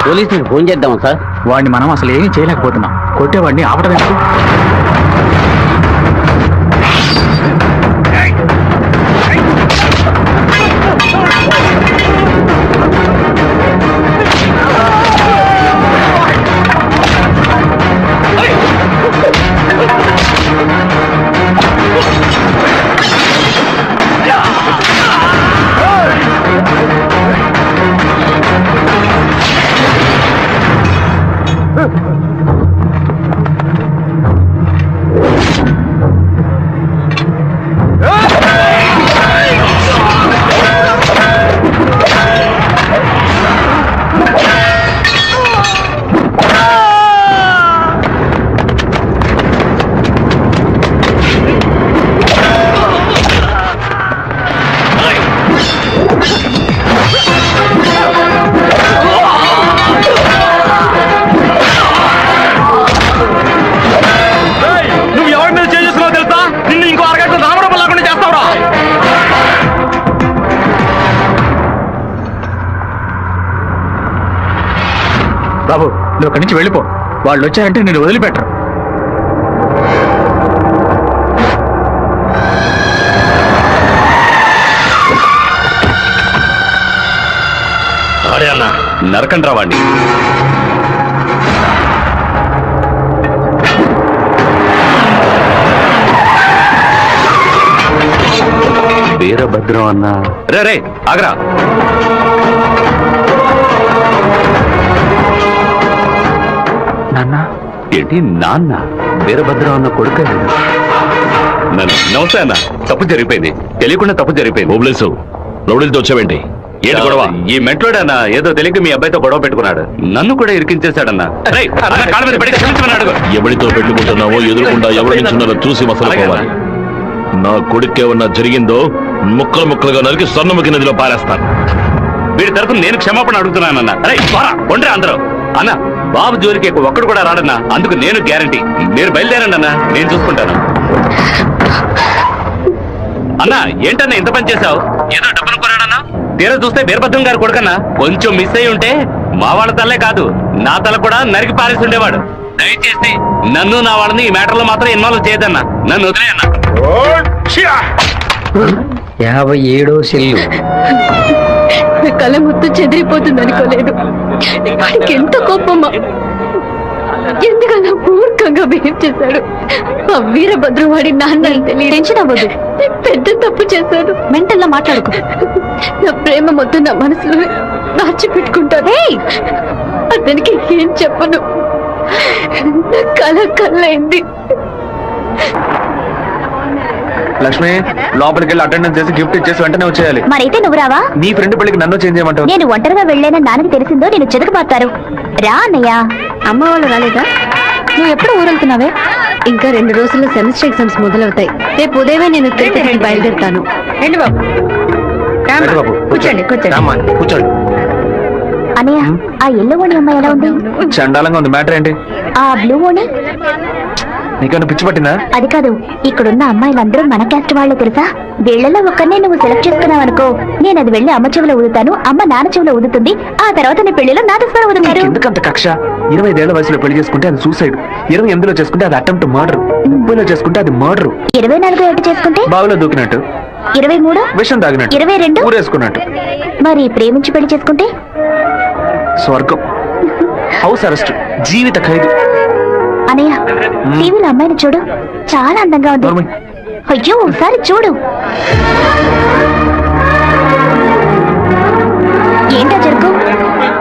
పోలీసులకు ఫోన్ చేద్దాం సార్. వాడిని మనం అసలు ఏమీ చేయలేకపోతున్నాం. కొట్టేవాడిని ఆపడం ఎందుకు? బాబు, నువ్వు అక్కడి నుంచి వెళ్ళిపో. వాళ్ళు వచ్చారంటే నేను వదిలిపెట్టరు. అన్న నరకండి రావాణ్ణి. వీరభద్రం అన్న. రే ఆగరా. నాన్న ఏంటి నాన్న? వీరభద్రం అన్న కొడుకు. నమస్తే అన్న. తప్పు జరిగిపోయింది, తెలియకుండా తప్పు జరిగిపోయింది. ఓబ్లేసు రౌడీలతో వచ్చావేంటి? ఏంటి గొడవ? ఈ మెంట్లోడన్నా ఏదో తెలియక మీ అబ్బాయితో గొడవ పెట్టుకున్నాడు. నన్ను కూడా ఇరికించేశాడన్నా. ఎవరితో పెట్టుకుంటున్నావో ఎదురుకుండా ఎవరు నిల్చున్నారో చూసి మసలుకోవాలి. నా కొడుకేమన్నా జరిగిందో ముక్కలు ముక్కలుగా నరికి సన్నముఖి నదిలో పారేస్తాను. వీడి తరఫున నేను క్షమాపణ అడుగుతున్నానన్నా. కొండ్రే అందరూ అన్న. బాబు జోలికి ఒక్కడు కూడా రాడన్నా, అందుకు నేను గ్యారంటీ. మీరు బయలుదేరండి అన్నా, నేను చూసుకుంటాను. అన్నా ఏంటన్నా ఇంత పని చేశావు? ఏదో డబ్బులు కొన్నాడన్నా, తీరా చూస్తే వీరభద్రం గారు కొడుకన్నా. కొంచెం మిస్ అయి ఉంటే మా వాళ్ళ తల్లే కాదు నా తల కూడా నరికి పారేసి ఉండేవాడు. దయచేసి నన్ను నా వాళ్ళని ఈ మ్యాటర్ లో మాత్రం ఇన్వాల్వ్ చేయదన్నా. నన్ను వదిలేయన్నా. 57వ సెల్లు. నా కళ మొత్తం చెదిరిపోతుంది అనుకోలేదు. వాడికి ఎంత కోపమా, ఎందుకన్నా మూర్ఖంగా బిహేవ్ చేశాడు. ఆ వీరభద్ర వాడి నాన్న టెన్షన్ అవ్వదు, పెద్ద తప్పు చేశాడు. మెంటల్లా మాట్లాడుకో. నా ప్రేమ మొత్తం నా మనసులో దాచిపెట్టుకుంటాను. అతనికి ఏం చెప్పను. నా కళ లక్ష్మి, లోపలికి వెళ్ళి అటెండెన్స్ చేసి గిఫ్ట్ ఇచ్చేసి వెంటనే వచ్చేయాలి. మరైతే నువ్వు రావా? నీ ఫ్రెండ్ పెళ్లికి నన్ను చేంజ్ చేయమంటావు? నేను ఒంటరిగా వెళ్ళానని నాన్నకి తెలిసిందో నేను చెదకబాతారు. రా అన్నయ్య. అమ్మ వాళ్ళు రాలేదా? నువ్వు ఎప్పుడు ఊరెళ్తున్నావే? ఇంకా 2 రోజుల్లో సెమిస్టర్ ఎగ్జామ్స్ మొదలవుతాయి. రేపు ఉదయమే నేను తిరుపతికి బయలుదేరుతాను. రండి బాబు, రామ్మా, కూర్చోండి. అన్నయ్య, ఆ ఎల్లో ఓణి అమ్మాయి ఎలా ఉంది? చండాలంగా ఉంది. మ్యాటర్ ఏంటి? ఆ బ్లూ ఓణి నీకేమైనా పిచ్చి పట్టిందా? అది కాదు, ఇక్కడున్న అమ్మాయిలందరూ మన క్యాస్ట్ వాళ్ళే తెలుసా? వీళ్ళలో ఒక్కనే నువ్వు సెలెక్ట్ చేసుకున్నావు అనుకో, నేను అది వెళ్ళి అమ్మ చెవిలో ఊదుతాను, అమ్మ నాన్న చెవిలో ఊదుతుంది, ఆ తర్వాత నీ పెళ్లిలో నాదస్వరం ఊదుతారు. ఎందుకంత కక్ష? 25 ఏళ్ల వయసులో పెళ్లి చేసుకుంటే అది సూసైడ్, 28లో చేసుకుంటే అది అటెంప్ట్ మర్డర్, 30లో చేసుకుంటే అది మర్డర్, 24 ఏట చేసుకుంటే బావిలో దూకినట్టు, 23 విషం తాగినట్టు, 22 ఊరేసుకున్నట్టు. మరి ప్రేమించి పెళ్లి చేసుకుంటే స్వర్గం, హౌస్ అరెస్ట్, జీవిత ఖైదు. అనయ్య, టీవీలో అమ్మాయిని చూడు, చాలా అందంగా ఉంది. నోర్మై. అయ్యో, ఒకసారి చూడు. ఏంటా జరుగు?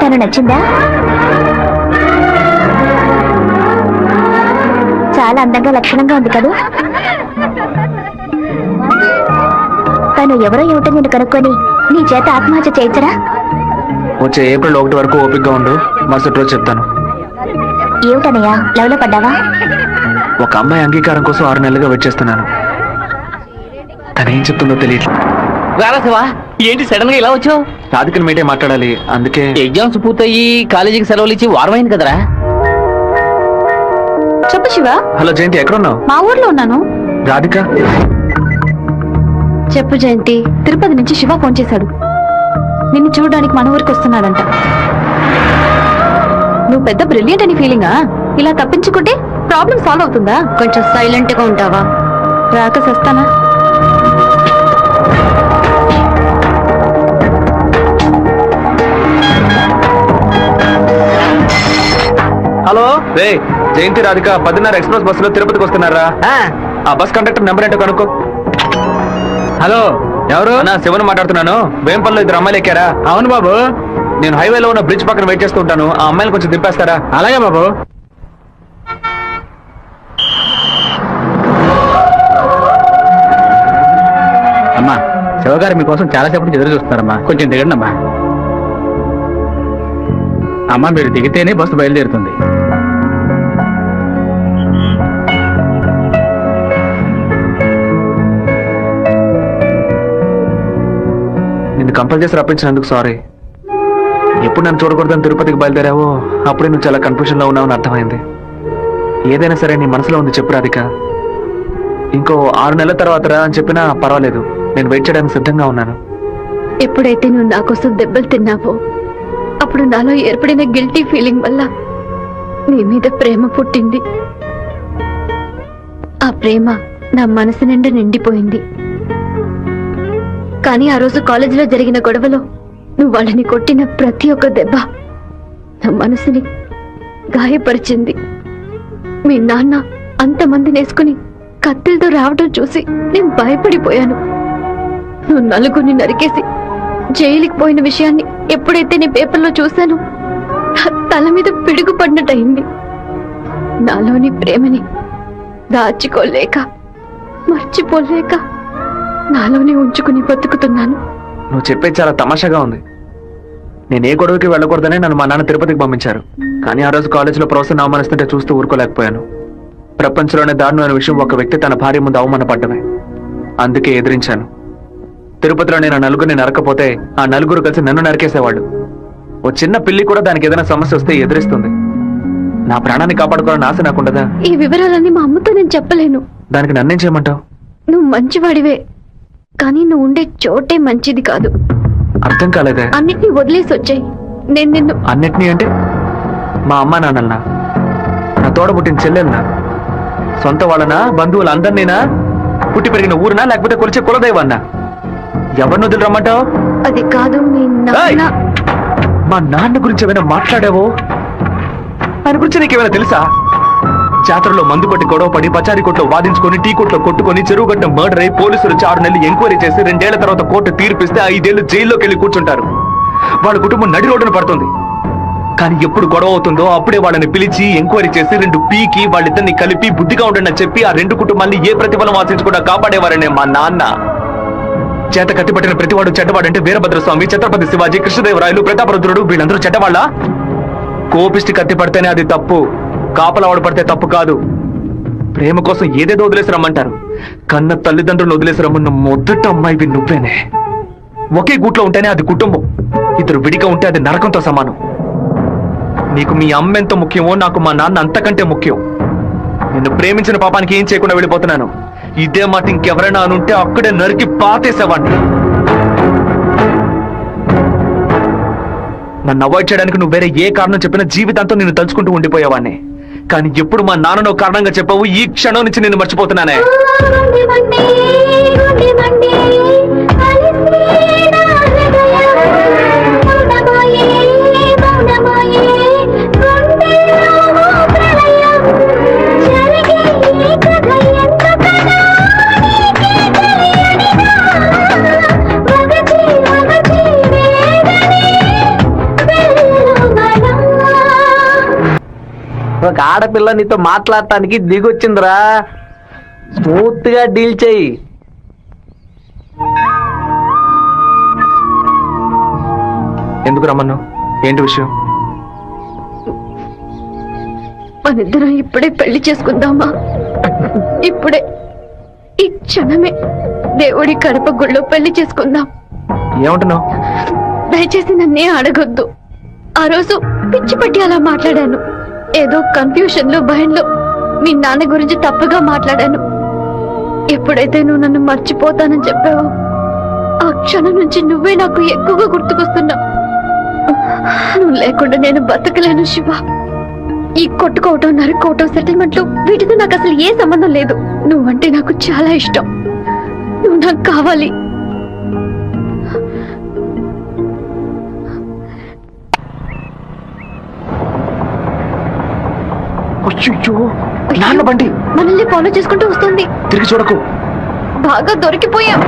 తను నచ్చిందా? చాలా అందంగా లక్షణంగా ఉంది కదా. తను ఎవరో ఏమిటో నేను కనుక్కొని నీ చేత ఆత్మహత్య చేయించరా? వచ్చే ఏప్రిల్ 1 వరకు ఓపికగా ఉండు, మరుసటి రోజు చెప్తాను. ఏమిటనయ్యా, లవ్లో పడ్డావా? ఒక అమ్మాయి అంగీకారం కోసం 6 నెలలుగా వెయిట్ చేస్తున్నాను. తనేం చెప్తుందో తెలియదు. రారాసవా, ఏంటి సడన్ గా ఇలా వచ్చావు? రాధికని మీటే మాట్లాడాలి, అందుకే. ఎగ్జామ్స్ పూర్తయి కాలేజీకి సెలవులు ఇచ్చి వారమైంది కదరా. చెప్పు శివ. హలో జయంతి, ఎక్కడున్నావు? మా ఊర్లో ఉన్నాను. రాధిక? చెప్పు జయంతి. తిరుపతి నుంచి శివ ఫోన్ చేశాడు. నిన్ను చూడడానికి మన ఊరికి వస్తున్నాడంట. నువ్వు పెద్ద బ్రిలియంట్ అని ఫీలింగా? ఇలా తప్పించుకుంటే ప్రాబ్లం సాల్వ్ అవుతుందా? కొంచెం సైలెంట్ గా ఉంటావా? రాక సస్తానా? హలో రే, జయంతి రాధిక 10:30 ఎక్స్ప్రెస్ బస్సులో తిరుపతికి వస్తున్నారా? ఆ బస్ కండక్టర్ నెంబర్ ఏంటో కనుక్కో. హలో, ఎవరు? నా శివన్ మాట్లాడుతున్నాను. వేంపల్లో 2 అమ్మాయిలు ఎక్కారా? అవును బాబు. నేను హైవేలో ఉన్న బ్రిడ్జ్ పక్కన వెయిట్ చేస్తూ ఉంటాను. ఆ అమ్మాయిలు కొంచెం దింపేస్తారా? అలాగే బాబు. అమ్మా, శివగారు మీకోసం చాలాసేపటి ఎదురు చూస్తున్నారమ్మా, కొంచెం దిగండి అమ్మా. అమ్మా, మీరు దిగితేనే బస్సు బయలుదేరుతుంది. నిన్ను కంపల్ చేసి రప్పించినందుకు సారీ. ఎప్పుడు నన్ను చూడకూడదని తిరుపతికి బయలుదేరావో అప్పుడే నువ్వు చాలా కన్ఫ్యూజన్ లో ఉన్నావని అర్థమైంది. ఏదైనా సరే నీ మనసులో ఉంది చెప్పు రాధిక. ఇంకో 6 నెలల తర్వాత రా అని చెప్పినా పర్వాలేదు, నేను వెయిట్ చేయడానికి సిద్ధంగా ఉన్నాను. ఎప్పుడైతే నువ్వు నా కోసం దెబ్బలు తిన్నావో అప్పుడు నాలో ఏర్పడిన గిల్టీ ఫీలింగ్ వల్ల నీ మీద ప్రేమ పుట్టింది. ఆ ప్రేమ నా మనసు నిండా నిండిపోయింది. కానీ ఆ రోజు కాలేజీలో జరిగిన గొడవలో నువ్వు వాళ్ళని కొట్టిన ప్రతి ఒక్క దెబ్బ నా మనసుని గాయపరిచింది. మీ నాన్న అంతమంది నేసుకుని కత్తిలతో రావడం చూసి నేను భయపడిపోయాను. నువ్వు నలుగురిని నరికేసి జైలుకి పోయిన విషయాన్ని ఎప్పుడైతే నీ పేపర్లో చూశానో నా తల మీద పిడుగు పడినట్టయింది. నాలోని ప్రేమని దాచుకోలేక మర్చిపోలేక నాలోనే ఉంచుకుని బతుకుతున్నాను. నువ్వు చెప్పేది చాలా తమాషాగా ఉంది. నేను ఏ గొడవకి వెళ్ళకూడదనే నన్ను మా నాన్న తిరుపతికి పంపించారు. కానీ ఆ రోజు కాలేజీలో ప్రొఫెసర్ అవమానిస్తుంటే చూస్తూ ఊరుకోలేకపోయాను. ప్రపంచంలోనే దారుణమైన విషయం ఒక వ్యక్తి తన భార్య ముందు అవమానపడ్డమే. అందుకే ఎదిరించాను. తిరుపతిలో నేను ఆ నలుగురిని నరకపోతే ఆ నలుగురు కలిసి నన్ను నరికేసేవాళ్ళు. ఓ చిన్న పిల్లి కూడా దానికి ఏదైనా సమస్య వస్తే ఎదిరిస్తుంది. నా ప్రాణాన్ని కాపాడుకోవాలని ఆశ నాకుండదా? ఈ వివరాలన్నీ మా అమ్మతో నేను చెప్పలేను. దానికి నన్నేం చేయమంటావు? నువ్వు మంచివాడివే, కానీ నువ్వు ఉండే చోటే మంచిది కాదు. అర్థం కాలేదే. అన్నిటినీ వదిలేసి వచ్చాయి. నేను నిన్ను అన్నిటినీ అంటే మా అమ్మ నాన్నల్నా, నా తోడ పుట్టిన చెల్లెల్నా, సొంత వాళ్ళనా, బంధువులు అందరినీనా, పుట్టి పెరిగిన ఊరునా, లేకపోతే కొలిచే కులదైవాన్నా? ఎవరిని వదిలి రమ్మంటావు? అది కాదు మీ నాన్న. మా నాన్న గురించి ఏమైనా మాట్లాడావో? ఆయన గురించి నీకేమైనా తెలుసా? జాతరలో మందు పట్టి గొడవ పడి పచారీ కొట్లో వాదించుకొని టీ కొట్లో కొట్టుకొని చెరువు గట్ట మర్డర్ అయి పోలీసులు 6 నెలలు ఎంక్వైరీ చేసి 2 ఏళ్ల తర్వాత కోర్టు తీర్పిస్తే 5 ఏళ్లు జైల్లోకి వెళ్ళి కూర్చుంటారు. వాళ్ళ కుటుంబం నడి రోడ్డున పడుతుంది. కానీ ఎప్పుడు గొడవ అవుతుందో అప్పుడే వాళ్ళని పిలిచి ఎంక్వైరీ చేసి 2 పీకి వాళ్ళిద్దరిని కలిపి బుద్ధిగా ఉండండి అని చెప్పి ఆ 2 కుటుంబాన్ని ఏ ప్రతిఫలం ఆశించకుండా కాపాడేవారనే మా నాన్న. చేత కట్టిపట్టిన ప్రతివాడు చెడ్డవాడంటే వీరభద్రస్వామి, ఛత్రపతి శివాజీ, కృష్ణదేవరాయలు, ప్రతాపరుద్రుడు వీళ్ళందరూ చెడ్డవాళ్ళ? కోపిష్టి కత్తి పడితేనే అది తప్పు, కాపలావాడు పడితే తప్పు కాదు. ప్రేమ కోసం ఏదేదో వదిలేసి రమ్మంటారు. కన్న తల్లిదండ్రులు వదిలేసి రమ్మన్న మొదట అమ్మాయివి నువ్వేనే. ఒకే గూట్లో ఉంటేనే అది కుటుంబం, 2 విడిగా ఉంటే అది నరకంతో సమానం. నీకు మీ అమ్మ ఎంత ముఖ్యమో నాకు మా నాన్న అంతకంటే ముఖ్యం. నిన్ను ప్రేమించిన పాపానికి ఏం చేయకుండా వెళ్ళిపోతున్నాను. ఇదే మాట ఇంకెవరైనా అనుంటే అక్కడే నరికి పాతేసేవాడిని. నన్ను అవాయిడ్ చేయడానికి నువ్వు వేరే ఏ కారణం చెప్పినా జీవితాంతం నిన్ను తలుచుకుంటూ ఉండిపోయేవాడిని. కానీ ఎప్పుడు మా నాన్నను కారణంగా చెప్పావు, ఈ క్షణం నుంచి నేను మర్చిపోతున్నానే. ఒక ఆడపిల్ల నీతో మాట్లాడటానికి దిగొచ్చిందిరా, స్మూత్ గా డీల్ చెయ్యి. ఎందుకు రమ్మన్నావు? ఏంటి విషయం? మనిద్దరం ఇప్పుడే పెళ్లి చేసుకుందామా? ఇప్పుడే, ఈ క్షణమే దేవుడి కడప గుళ్ళో పెళ్లి చేసుకుందాం. ఏమంటున్నావు? దయచేసి నన్నే అడగొద్దు. ఆ రోజు పిచ్చి పట్టి అలా మాట్లాడాను. ఏదో కన్ఫ్యూషన్ లో భయంలో మీ నాన్న గురించి తప్పుగా మాట్లాడాను. ఎప్పుడైతే నువ్వు నన్ను మర్చిపోతానని చెప్పావో ఆ క్షణం నుంచి నువ్వే నాకు ఎక్కువగా గుర్తుకొస్తున్నావు. నువ్వు లేకుండా నేను బతకలేను శివ. ఈ కొట్టుకోవటం, నరుకోవటం, సెటిల్మెంట్లు వీటితో నాకు అసలు ఏ సంబంధం లేదు. నువ్వంటే నాకు చాలా ఇష్టం. నువ్వు నాకు కావాలి. అయ్యో, నాన్న బండి మనల్ని ఫాలో చేసుకుంటూ వస్తుంది. తిరిగి చూడకు. బాగా దొరికిపోయాం.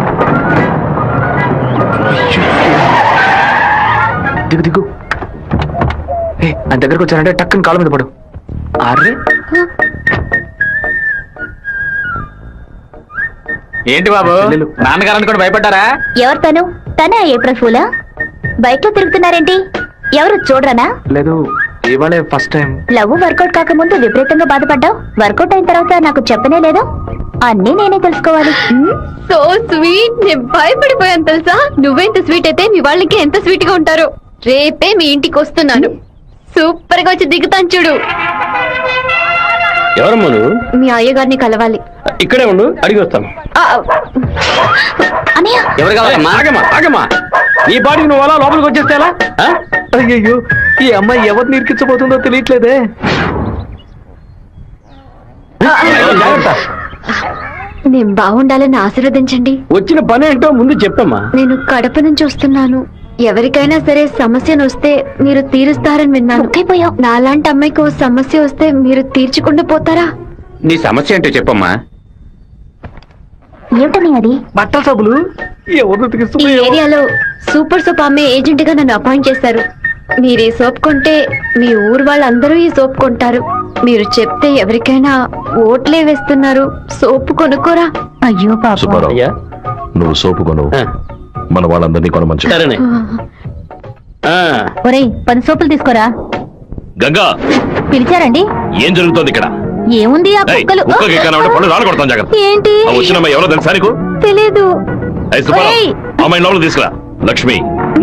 దిగు దిగు. ఆయన దగ్గరకు వచ్చానంటే టక్కుని కాళ్ళ మీద పడు. అరే ఏంటి బాబు, చెల్లెలు. నాన్నగారని కూడా భయపడ్డారా? ఎవరు తను? తనే ఏప్రిల్ ఫూలా? బైక్ లో తిరుగుతున్నారేంటి? ఎవరు చూడరనా? లేదు, ఇవాళే ఫస్ట్ టైం. లవ్ వర్కౌట్ కాకముందు విపరీతంగా బాధపడ్డావు. వర్కౌట్ అయిన తర్వాత నాకు చెప్పనే లేదు. అన్నీ నేనే తెలుసుకోవాలి. So sweet. నేను భయపడిపోయాను తెలుసా. నువ్వెంత స్వీట్ అయితే మీ వాళ్ళకి ఎంత స్వీట్ గా ఉంటారో. రేపే మీ ఇంటికి వస్తున్నాను. సూపర్ గా వచ్చి దిగుతాను చూడు. ఎవరమ్మా నువ్వు? మీ అయ్యగారిని కలవాలి. ఇక్కడే ఉండు, అడిగి వస్తాను. అన్నయ్య, ఎవరు కావాలమ్మా? ఆగమ్మా ఆగమ్మా, నీ బాడీకి నువ్వు అలా లోపలికి వచ్చేస్తే ఎలా? అయ్యయ్యో, ఈ అమ్మాయి ఎవరిని ఇరికించబోతుందో తెలియట్లేదే. జాగ్రత్త. నేను బాగుండాలని ఆశీర్వదించండి. వచ్చిన పని ఏంటో ముందు చెప్పమ్మా. నేను కడప నుంచి వస్తున్నాను. ఎవరికైనా సరే సమస్యను వస్తే మీరు తీరుస్తారని విన్నాను. నాలాంటి అమ్మాయికి ఓ సమస్య వస్తే మీరు తీర్చకుండా పోతారా? నీ సమస్య ఏంటో చెప్పమ్మా. ఏమిటని అది? బట్టల సబ్బులు ఎవరు ఈ ఉతికిస్తున్నాయో. ఏరియాలో సూపర్ సోప్ అమ్మే ఏజెంట్ గా నన్ను అపాయింట్ చేశారు. మీరు ఈ సోప్ కొంటే మీ ఊరు వాళ్ళందరూ ఈ సోప్ కొంటారు. మీరు చెప్తే ఎవరికైనా ఓట్లే వేస్తున్నారు. సోపు కొనుక్కోరా. అయ్యో పాప. సుబ్బారావు, అయ్యా, నువ్వు సోపు కొను, మన వాళ్ళందరినీ కొనమని చెప్పు. సరేనే. ఒరేయ్, 10 సోపులు తీసుకోరా. గంగా, పిలిచారండి? ఏం జరుగుతోంది ఇక్కడ? ఏముంది ఆ ఏయ్, కుక్కలు. కుక్కకి కనబడే పళ్ళు రాలగొడతాం, జాగ్రత్త. ఏంటి? ఆ వచ్చిన అమ్మాయి ఎవరో తెలుసా నీకు? తెలీదు. ఏయ్ సుబ్బారావు, ఏయ్. అమ్మాయిని లోపల తీసుకురా. లక్ష్మి,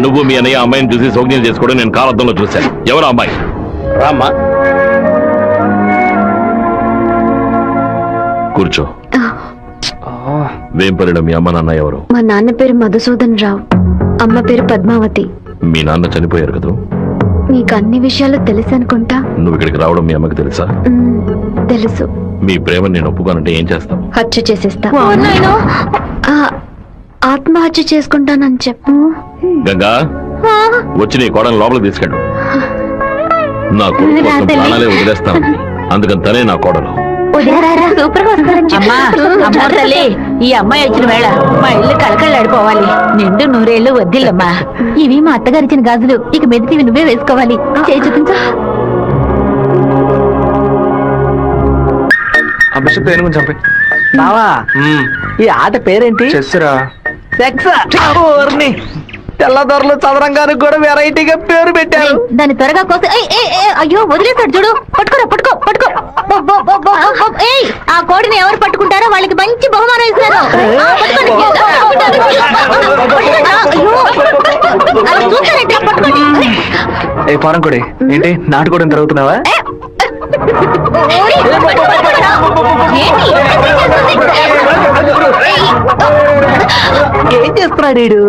నువ్వు మీ అన్నయ్య అమ్మాయిని చూసి సౌజ్ఞం చేసుకోవడం నేను కాలద్దంలో చూశాను. ఎవరు అమ్మాయి? రామ్మా. కూర్చో. వేంపల్లిలో మీ అమ్మ నాన్న ఎవరు? మా నాన్న పేరు మధుసూదన్ రావు, అమ్మ పేరు పద్మావతి. మీ నాన్న చనిపోయారు కదా? నీకు అన్ని విషయాలు తెలుసు అనుకుంటా. నువ్వు ఇక్కడికి రావడం మీ అమ్మకి తెలుసా? తెలుసు. మీ ప్రేమ నేను ఒప్పుకోనంటే ఏం చేస్తావు? హత్య చేసేస్తా. ఆత్మహత్య చేసుకుంటానని చెప్పు. గంగా, వచ్చి నీ కోడని లోపలికి తీసుకెళ్ళు. నా కొడుకు కోసం ప్రాణాలే వదిలేస్తాను, అందుకని తనే నా కోడలు. సూపర్ గా అమ్మా తల్లి, ఈ అమ్మాయి వచ్చిన వేళ మా ఇల్లు కలకళ్ళాడిపోవాలి. నిండు నూరేళ్లు వద్దిల్లమ్మా. ఇవి మా అత్తగారిచ్చిన గాజులు, ఇక మెదిటివి నువ్వే వేసుకోవాలి. చేయి చూపించు. ఆ బిషప్ దేని గురించి చంపే బావా, ఈ ఆట పేరేంటి? చెస్సురా. సెక్స్. ఓర్ని, తెల్లదొరలు చదరంగానికి కూడా వెరైటీగా పేరు పెట్టారు. దాన్ని త్వరగా కోసి అయ్యో వదిలేస్తాడు చూడు. పట్టుకోరా, పట్టుకో పట్టుకో. ఏయ్, ఆ కోడిని ఎవరు పట్టుకుంటారో వాళ్ళకి మంచి బహుమానం ఇస్తారు. పట్టుకోండి. అయ్యో, అలా చూస్తారంటే పట్టుకోండి. ఏ ఫారం కొడి, ఏంటి నాటుకోవడం జరుగుతున్నావా? ఏం చేస్తున్నాడు వీడు?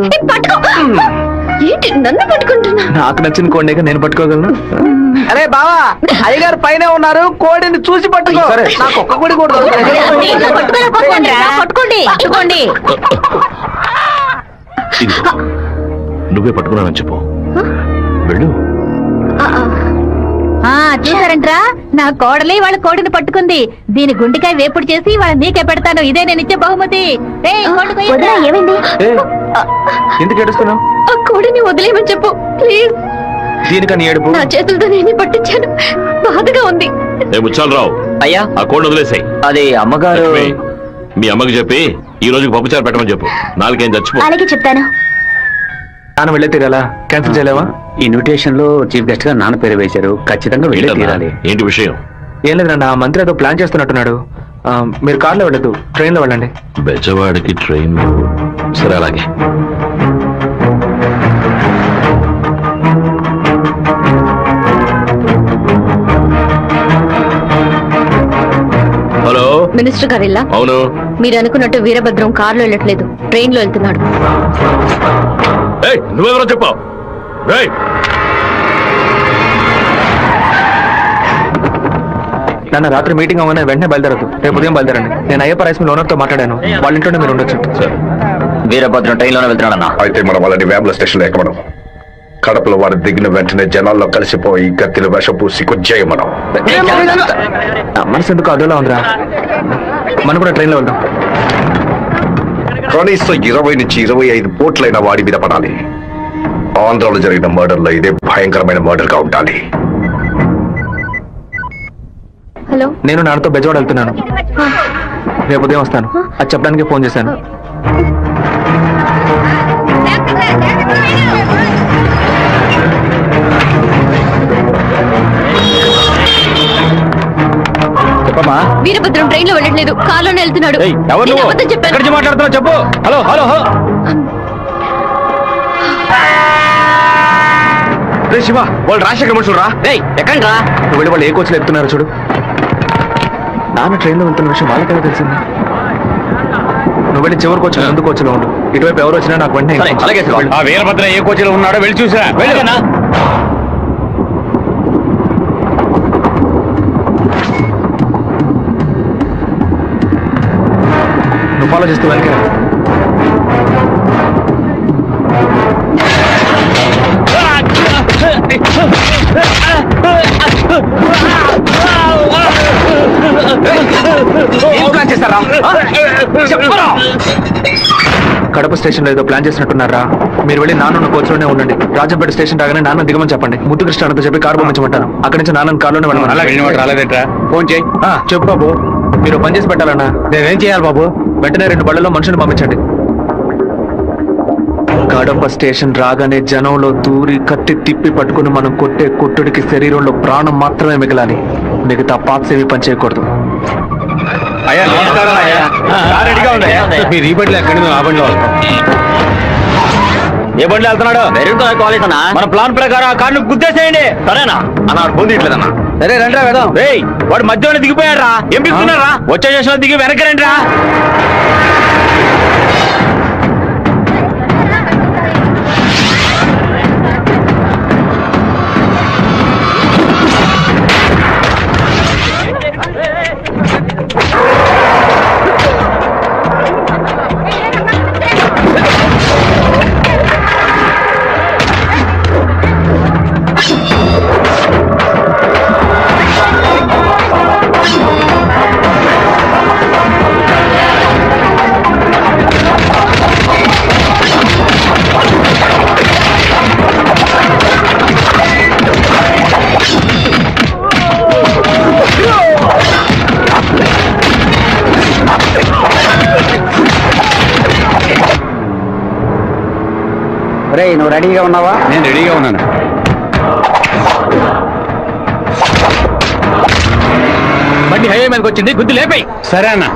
ఏంటి నన్ను పట్టుకుంటున్నా? నాకు నచ్చిన కోడిని నేను పట్టుకోగలను. అరే బావా, అయ్యగారు పైన ఉన్నారు, కోడిని చూసి పట్టుకో. సరే. నాకు ఒక్క కోడి కూడా దొరకలేదు. పట్టుకోండి. పట్టుకోండి. ఇదిగో, నువ్వే పట్టుకున్నానని చెప్పు. వెళ్ళు. చూసారంట్రా, నా కోడలి వాళ్ళ కోడిని పట్టుకుంది. దీని గుండెకాయ వేపుడు చేసి వాళ్ళ నీకే పెడతాను. ఇదే నేను ఇచ్చే బహుమతి. ఏమైంది? ఎందుకు ఏడుస్తున్నావు? ఆ కోడిని వదిలేయమని చెప్పు ప్లీజ్. దీనికని ఏడుపు? నా చేతులతో నేను పట్టించాను, బాధగా ఉంది. ముచ్చాలరావు, అయ్యా, ఆ కోడిని వదిలేసాయి. అది అమ్మగారు. మీ అమ్మకి చెప్పి ఈ రోజుకి పప్పుచారు పెట్టమని చెప్పు. నాలుగేం చచ్చిపో. అలాగే చెప్తాను. నాన్న వెళ్ళే తీరాలా? క్యాన్సిల్ చేయలేవా? ఇన్విటేషన్ లో చీఫ్ గెస్ట్ గా నాన్న పేరు వేశారు, ఖచ్చితంగా వెళ్ళే ఏంటన్నా? తీరాలి. ఏంటి విషయం? ఏం లేదు నాన్న, మంత్రి ఏదో ప్లాన్ చేస్తున్నట్టున్నాడు. మీరు కార్లో వెళ్ళదు, ట్రైన్ లో వెళ్ళండి. బెజవాడికి ట్రైన్. సరే, అలాగే. హలో, మినిస్టర్ గారు ఇలా అవును. మీరు అనుకున్నట్టు వీరభద్రం కారులో వెళ్ళట్లేదు, ట్రైన్ లో వెళ్తున్నాడు. ఏయ్, నువ్వెవరో చెప్పావు? నాన్న రాత్రి మీటింగ్ అవ్వగానే వెంటనే బయలుదేరదు, రేపు ఉదయం బయలుదేరండి. నేను అయ్యప్ప రైస్ మిల్ ఓనర్ తో మాట్లాడాను, వాళ్ళ ఇంట్లోనే మీరు ఉండొచ్చు. వీరభద్రం ట్రైన్లోనే వెళ్తున్నాడన్నా. అయితే మనం వాళ్ళని వేముల స్టేషన్ లో ఎక్కమనం. కడపలో వారు దిగిన వెంటనే జనాల్లో కలిసిపోయి గత్తిలో విషం పూసి కొచ్చేయమనం. మనసు ఎందుకు అదోలా ఉందిరా, మనం కూడా ట్రైన్ లో వెళ్దాం. కనీసం 20 నుంచి 25 పోట్లైన వాడి మీద పడాలి. ఆంధ్రాలో జరిగిన మర్డర్ లో ఇదే భయంకరమైన మర్డర్ గా ఉండాలి. హలో, నేను నాన్నతో బెజవాడ వెళ్తున్నాను, రేపు ఉదయం వస్తాను. అది చెప్పడానికి ఫోన్ చేశాను. చెప్పమ్మా. వీరభద్రం ట్రైన్ లో వెళ్ళట్లేదు, కారులోనే వెళ్తున్నాడు. ఎవరు నేను నువ్వు? అబద్ధం చెప్పాను. ఎక్కడి నుంచి మాట్లాడుతున్నావు చెప్పు. Hello hello hello. రే శివ, వాళ్ళు రాజశేఖర్ మనుషులు రా. ఎక్కండి రా. నువ్వు వెళ్ళి వాళ్ళు ఏ కోచ్లో ఎక్కుతున్నారు చూడు. నాన్న ట్రైన్ లో వెళ్తున్న విషయం వాళ్ళకైనా తెలిసింది. నువ్వు వెళ్ళి చివరి కోచ్ ముందు కోచ్లో ఉండు. ఇటువైపు ఎవరు వచ్చినా నాకు వెంటనే సరే, అలాగే శివ. ఆ వీరభద్ర ఏ కోచిలో ఉన్నాడో వెళ్ళి చూసిరా. వెళ్ళనా? నువ్వు ఫాలో చేస్తూ వెనక కడప స్టేషన్ లో ఏదో ప్లాన్ చేసినట్టున్నారా. మీరు వెళ్ళి నాన్న కోచ్లోనే ఉండండి. రాజంపేట స్టేషన్ రాగానే నాన్న దిగమని చెప్పండి. ముద్దుకృష్ణ అన్నతో చెప్పి కారు పంపించమంటాను. అక్కడి నుంచి నాన్న కారులోనే వెళ్ళమని. రాలేదేట్రా? ఫోన్ చేయి. చెప్పు బాబు, మీరు పని చేసి పెట్టాలన్నా. నేనేం చేయాలి బాబు? వెంటనే 2 బళ్ళలో మనుషులు పంపించండి. కడప స్టేషన్ రాగానే జనంలో దూరి కత్తి తిప్పి పట్టుకుని మనం కొట్టే కొట్టుడికి శరీరంలో ప్రాణం మాత్రమే మిగలాలి. మిగతా పార్ట్స్ ఏమి పని చేయకూడదు. అయ్యా నమస్కారం అయ్యా. కారు రెడీగా ఉంది అయ్యా. మీరు ఈ బండిలో ఎక్కడి నుంచి ఆ బండిలో వస్తాం. ఏ బండిలో వెళ్తున్నాడు? మెరూన్ కలర్ కాలేజ్ అన్నా. మన ప్లాన్ ప్రకారం ఆ కార్ను గుద్దేసేయండి. సరేనా అన్నా? పొందిట్లేదన్నా. సరే రండి వెళ్దాం. రేయ్, వాడు మధ్యలో దిగిపోయాడు రా. ఏం పిస్తున్నారా? వచ్చే స్టేషన్ లో దిగి వెనక్కి రండి రా. ఒరే నువ్వు రెడీగా ఉన్నావా? నేను రెడీగా ఉన్నాను. బండి హైవే మీదకి వచ్చింది, గుద్దు లేపాయి. సరే అన్న.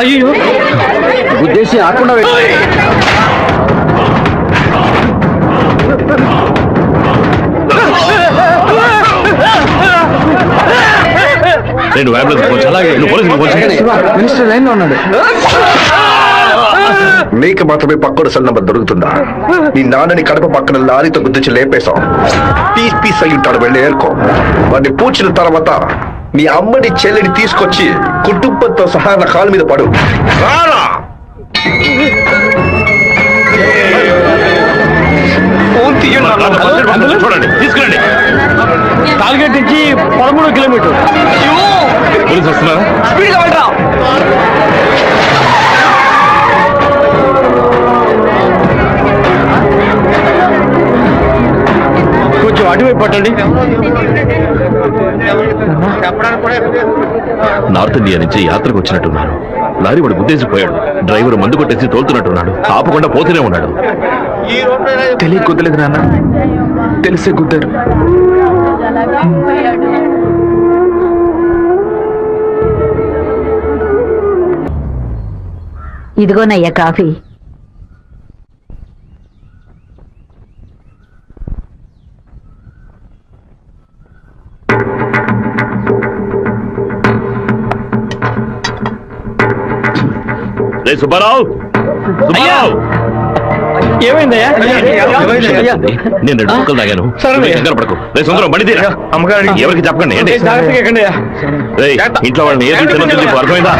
అయ్యో ఉద్దేశం ఆకుండా నేను మినిస్టర్ లైన్ లో ఉన్నాడు. నీకు మాత్రమే పక్కడు సెల్ నంబర్ దొరుకుతుందా? నీ నాన్నని కడప పక్కన లారీతో గుద్దించి లేపేశాం. పీస్ పీస్ అయి ఉంటాడు, వెళ్ళి ఏరుకో. వాడిని పూడ్చిన తర్వాత మీ అమ్మని చెల్లిని తీసుకొచ్చి కుటుంబంతో సహా నా కాలు మీద పడు. రారా! చూడండి, తీసుకురండి. టార్గెట్ నుంచి 13 కిలోమీటర్. పోలీసు వస్తున్నారా? కొంచెం అటువైపు పట్టండి. నార్త్ ఇండియా నుంచి యాత్రకు వచ్చినట్టున్నారు. లారీ వాడు గుద్దేసిపోయాడు. డ్రైవర్ మందు కొట్టేసి తోలుతున్నట్టున్నాడు. ఆపకుండా పోతూనే ఉన్నాడు. తెలియ కుదలేదు నాన్న, తెలిసే కుదరు. ఇదిగోనయ్యా కాఫీ. సుబ్బారావు, సుబ్బారావు, ఏమైందయ్యా? నేను 2 ముక్కలు తాగాను. కంగారు పడకు. రే సుందరం, బండి తీరా. ఎవరికి చెప్పకండి. ఏంటి? రేయ్, ఇంట్లో వాళ్ళని ఏది తినొద్దు, నీకు అర్థమైందా?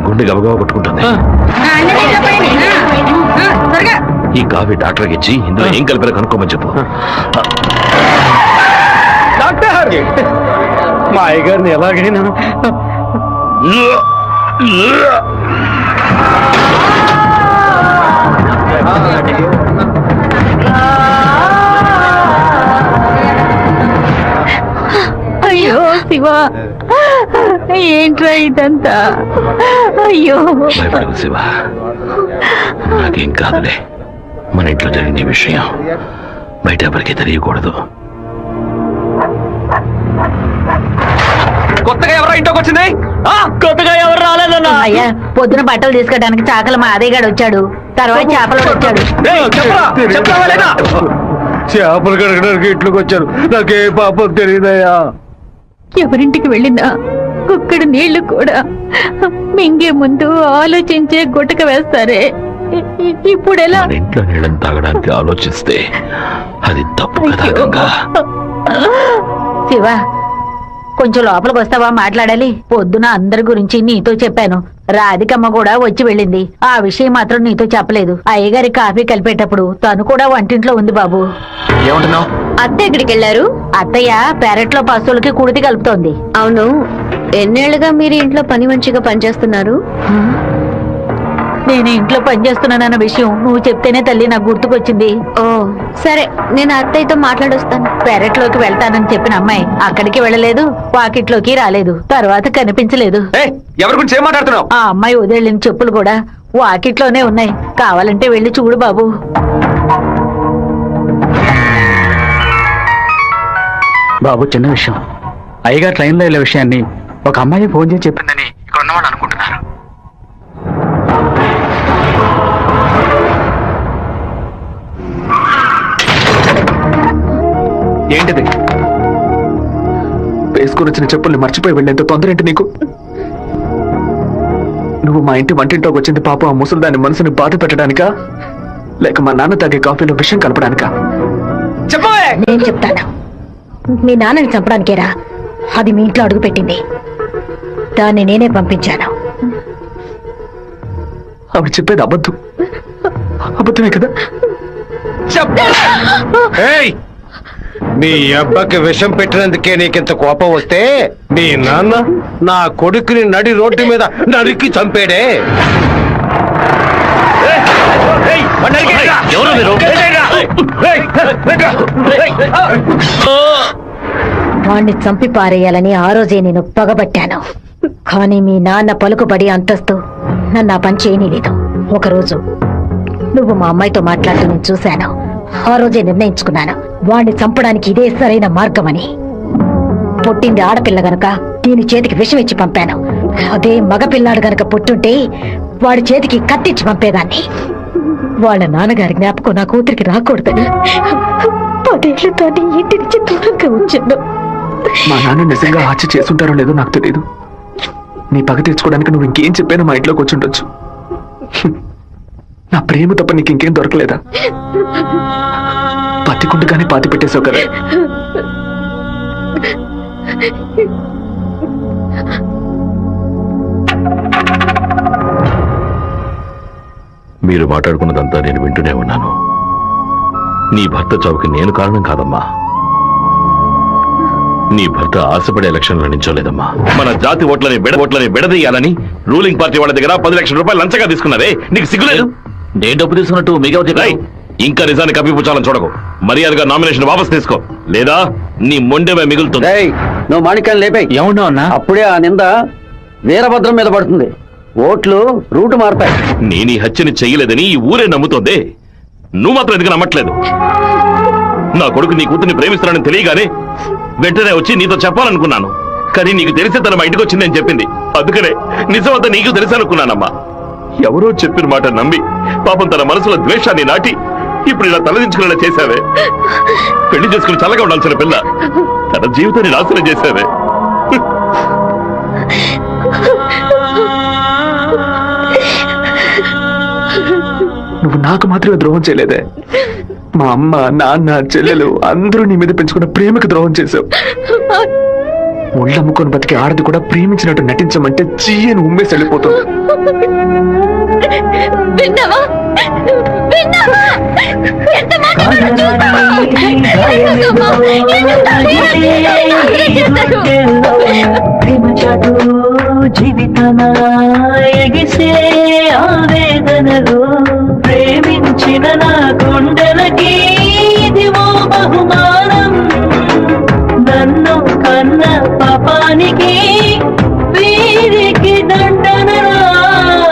గుండె గబగబా కొట్టుకుంటుంది. ఈ కాఫీ డాక్టర్కి ఇచ్చి ఇందులో ఏం కలిపారో కనుక్కోమని చెప్పు. డాక్టర్, మా అయ్యగారిని ఎలాగైనా అయ్యో శివ, ఏంట్రా ఇదంతా? అయ్యో భయపడకు శివ, నాకేం కాదులే. మన ఇంట్లో జరిగిన ఈ విషయం బయట ఎవరికి తెలియకూడదు. కొత్తగా ఎవరో ఇంట్లోకి వచ్చింది? కొత్తగా ఎవరు రాలేదన్నా. అయ్యా, పొద్దున బట్టలు తీసుకోవడానికి చాకల మా అదేగాడు వచ్చాడు, తర్వాత చేపలు వచ్చాడు. చేపలు కడగడానికి ఇంట్లోకి వచ్చారు. నాకే పాపం తెలియదయ్యా. ఎవరింటికి వెళ్ళినా కుక్కడు నీళ్లు కూడా మింగే ముందు ఆలోచించే గుట్టక వేస్తారే, ఇప్పుడెలా? మన ఇంట్లో నీళ్ళని తాగడానికి ఆలోచిస్తే అది తప్పు కదా గంగా. శివ, కొంచెం లోపలికి వస్తావా? మాట్లాడాలి. పొద్దున అందరి గురించి నీతో చెప్పాను. రాధికమ్మ కూడా వచ్చి వెళ్ళింది. ఆ విషయం మాత్రం నీతో చెప్పలేదు. అయ్యగారి కాఫీ కలిపేటప్పుడు తను కూడా వంటింట్లో ఉంది బాబు. ఏమంటున్నావు? అత్త ఎక్కడికి వెళ్ళారు? అత్తయ్య పెరట్లో పశువులకి కుడితి కలుపుతోంది. అవును, ఎన్నేళ్లుగా మీరు ఇంట్లో పని మంచిగా పనిచేస్తున్నారు? నేను ఇంట్లో పనిచేస్తున్నానన్న విషయం నువ్వు చెప్తేనే తల్లి నాకు గుర్తుకొచ్చింది. ఓ సరే, నేను అత్తయ్యతో మాట్లాడొస్తాను. పెరట్లోకి వెళ్తానని చెప్పిన అమ్మాయి అక్కడికి వెళ్ళలేదు, వాకిట్లోకి రాలేదు, తర్వాత కనిపించలేదు. ఎవరి గురించి ఏం మాట్లాడుతున్నావు? ఆ అమ్మాయి వదిలిన చెప్పులు కూడా వాకిట్లోనే ఉన్నాయి. కావాలంటే వెళ్ళి చూడు బాబు. బాబు, చిన్న విషయం. అయ్యగారు ట్రైన్లో వెళ్ళే విషయాన్ని ఒక అమ్మాయి ఫోన్ చేసి చెప్పిందని ఇక్కడ ఉన్నవాళ్ళు అనుకుంటున్నారు. ఏంటిది? వేసుకుని వచ్చిన చెప్పుల్ని మర్చిపోయి వెళ్ళేంత తొందర ఏంటి నీకు? నువ్వు మా ఇంటి వంటింట్లోకి వచ్చింది పాప ఆ ముసలిదాని మనసుని బాధ పెట్టడానికా, లేక మా నాన్న తాగే కాఫీలో విషయం కలపడానికా? చెప్పవే. నేను చెప్తాను. మీ నాన్నని చంపడానికేరా అది మీ ఇంట్లో అడుగు పెట్టింది. దాన్ని నేనే పంపించాను. ఆవిడ చెప్పేది అబద్ధమే కదా? మీ అబ్బకి విషం పెట్టినందుకే నీకింత కోపం వస్తే మీ నాన్న నా కొడుకుని నడి రోడ్డు మీద నరికి చంపాడే. ఎవరు మీరు? వాణ్ణి చంపి పారేయాలని ఆ రోజే నేను పగబట్టాను. కానీ మీ నాన్న పలుకుబడి అంతస్తు నన్ను ఆ పని చేయనీలేదు. ఒకరోజు నువ్వు మా అమ్మాయితో మాట్లాడుతూ నేను చూశాను. ఆ రోజే నిర్ణయించుకున్నాను వాణ్ణి చంపడానికి ఇదే సరైన మార్గమని. పుట్టింది ఆడపిల్ల గనక దీని చేతికి విషం ఇచ్చి పంపాను. అదే మగపిల్లాడు గనక పుట్టుంటే వాడి చేతికి కత్తిచ్చి పంపేదాన్ని. వాళ్ళ నాన్నగారి జ్ఞాపకం నా కూతురికి రాకూడదని 10 ఏళ్లతో ఇంటి నుంచి దూరంగా వచ్చాను. మా నాన్న నిజంగా హత్య చేసుంటారో లేదో నాకు తెలియదు. నీ పగ తీర్చుకోవడానికి నువ్వు ఇంకేం చెప్పానో మా ఇంట్లోకి వచ్చి ఉండొచ్చు. నా ప్రేమ తప్ప నీకు ఇంకేం దొరకలేదా? పత్తికుండగానే పాతి పెట్టేశావు కదా. మీరు మాట్లాడుకున్నదంతా నేను వింటూనే ఉన్నాను. నీ భర్త చావుకి నేను కారణం కాదమ్మా. నీ భర్త ఆశపడే ఎలక్షన్లో నించోలేదమ్మా. మన జాతి ఓట్లని విడదీయాలని రూలింగ్ పార్టీ వాళ్ళ దగ్గర 10 లక్షల రూపాయలు లంచగా తీసుకున్నారే, నీకు సిగ్గులేదు? నేను డబ్బు తీసుకున్నట్టు మిగతా ఇంకా నిజాన్ని కప్పిపుచ్చాలని చూడకు. మర్యాదగా నామినేషన్ వాపస్ తీసుకో, లేదా నీ మొండెమే మిగులుతుంది. నువ్వు మాణిక్యాన్ని లేపే. ఏమన్నా అన్నా? అప్పుడే ఆ నింద వీరభద్రం మీద పడుతుంది. ఓట్లు రూటు మారుతాయి. నేను ఈ హత్యని చెయ్యలేదని ఈ ఊరే నమ్ముతోంది. నువ్వు మాత్రం ఎందుకు నమ్మట్లేదు? నా కొడుకు నీ కూతుర్ని ప్రేమిస్తున్నానని తెలియగానే వెంటనే వచ్చి నీతో చెప్పాలనుకున్నాను. కానీ నీకు తెలిసే తన మా ఇంటికి వచ్చిందని చెప్పింది. అందుకనే నిజమంతా నీకు తెలుసనుకున్నానమ్మా. ఎవరో చెప్పిన మాట నమ్మి పాపం తన మనసులో ద్వేషాన్ని నాటి ఇప్పుడు ఇలా తలదించుకునేలా చేశావే. పెళ్లి చేసుకుని చల్లగా ఉండాల్సిన పిల్ల తన జీవితాన్ని నాశనం చేశావే. నువ్వు నాకు మాత్రమే ద్రోహం చేయలేదే, మా అమ్మ నాన్న చెల్లెలు అందరూ నీ మీద పెంచుకున్న ప్రేమకు ద్రోహం చేశావు. ఒళ్ళమ్ముకొని బతికి ఆడది కూడా ప్రేమించినట్టు నటించమంటే చీయని ఉమ్మేసి వెళ్ళిపోతుంది. విన్నావా? విన్నావా? ఎంత మాట అన్నాడు చూసావా? జీవితమా ఎగిసే ఆవేదనలో ప్రేమించిన నా గుండెలకి ఇదివో బహుమానం. నన్ను కన్న పాపానికి వీరికి దండనరా.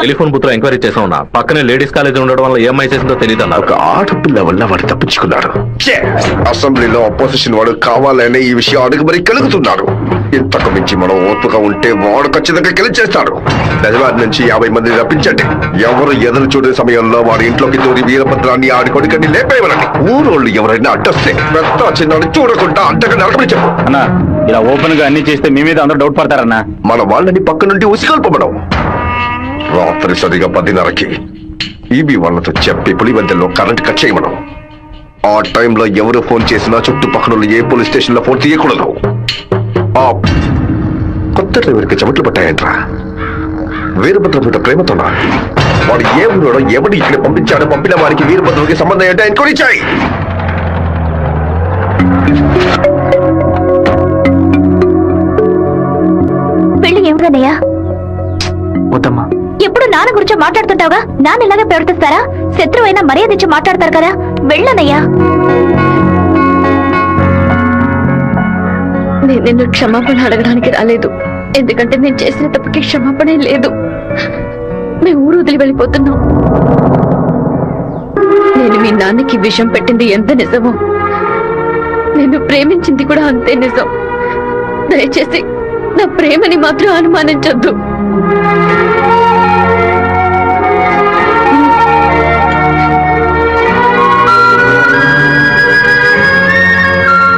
టెలిఫోన్ బుత్లో ఎంక్వైరీ చేసా ఉన్నా. పక్కనే లేడీస్ కాలేజ్ ఉండడం వల్ల ఏమై చేసిందో తెలియదు అన్న. ఒక ఆడపిల్ల వల్ల వాడు తప్పించుకున్నాడు. అసెంబ్లీలో అపోజిషన్ వాడు కావాలనే ఈ విషయం అడుగు మరి కలుగుతున్నాడు. ఇంతకు మించి మనం ఓర్పుగా ఉంటే వాడు ఖచ్చితంగా గెలిచేస్తాడు. నిజవాడి నుంచి 50 మందిని రప్పించండి. ఎవరు ఎదురు చూడే సమయంలో వాడి ఇంట్లోకి దూరి వీరభద్రాన్ని ఆడి కొడుకని లేపేయమనండి. ఊరోళ్ళు ఎవరైనా అడ్డొస్తే పెద్ద చిన్నాడు చూడకుండా అంతగా నరకమని చెప్పు. అన్నా ఇలా ఓపెన్ గా అన్ని చేస్తే మీ మీద అందరూ డౌట్ పడతారన్నా. మన వాళ్ళని పక్క నుండి ఉసిగొల్పమనం. రాత్రి సరిగా 10:30కి ఈబీ వాళ్ళతో చెప్పి పులివెందుల్లో కరెంట్ కట్ చేయమనం. ఆ టైంలో ఎవరు ఫోన్ చేసినా చుట్టుపక్కల ఏ పోలీస్ స్టేషన్ లో ఫోన్ తీయకూడదు. ఆ కొత్త డ్రైవర్కి చెమట్లు పట్టాయంట్రా. వీరభద్రం మీద ప్రేమతోనా? వాడు ఏ ఊరోడో ఎవడు ఇక్కడ పంపించాడో పంపిన వారికి వీరభద్రంకి సంబంధం ఏంటో ఎంక్వైరీ చేయి. పెళ్లి ఏమిటన్నయ్యా? వద్దమ్మా. ఎప్పుడు నాన్న గురించి మాట్లాడుతుంటావుగా, నాన్న ఇలాగే ప్రవర్తిస్తారా? శత్రువు అయినా మర్యాద ఇచ్చి మాట్లాడతారు కదా, వెళ్ళనయ్యా. నేను నిన్ను క్షమాపణ అడగడానికి రాలేదు, ఎందుకంటే నేను చేసిన తప్పుకి క్షమాపణ లేదు. మేము ఊరు వదిలి వెళ్ళిపోతున్నాం. నేను మీ నాన్నకి విషం పెట్టింది ఎంత నిజమో, నేను ప్రేమించింది కూడా అంతే నిజం. దయచేసి నా ప్రేమని మాత్రం అనుమానించొద్దు.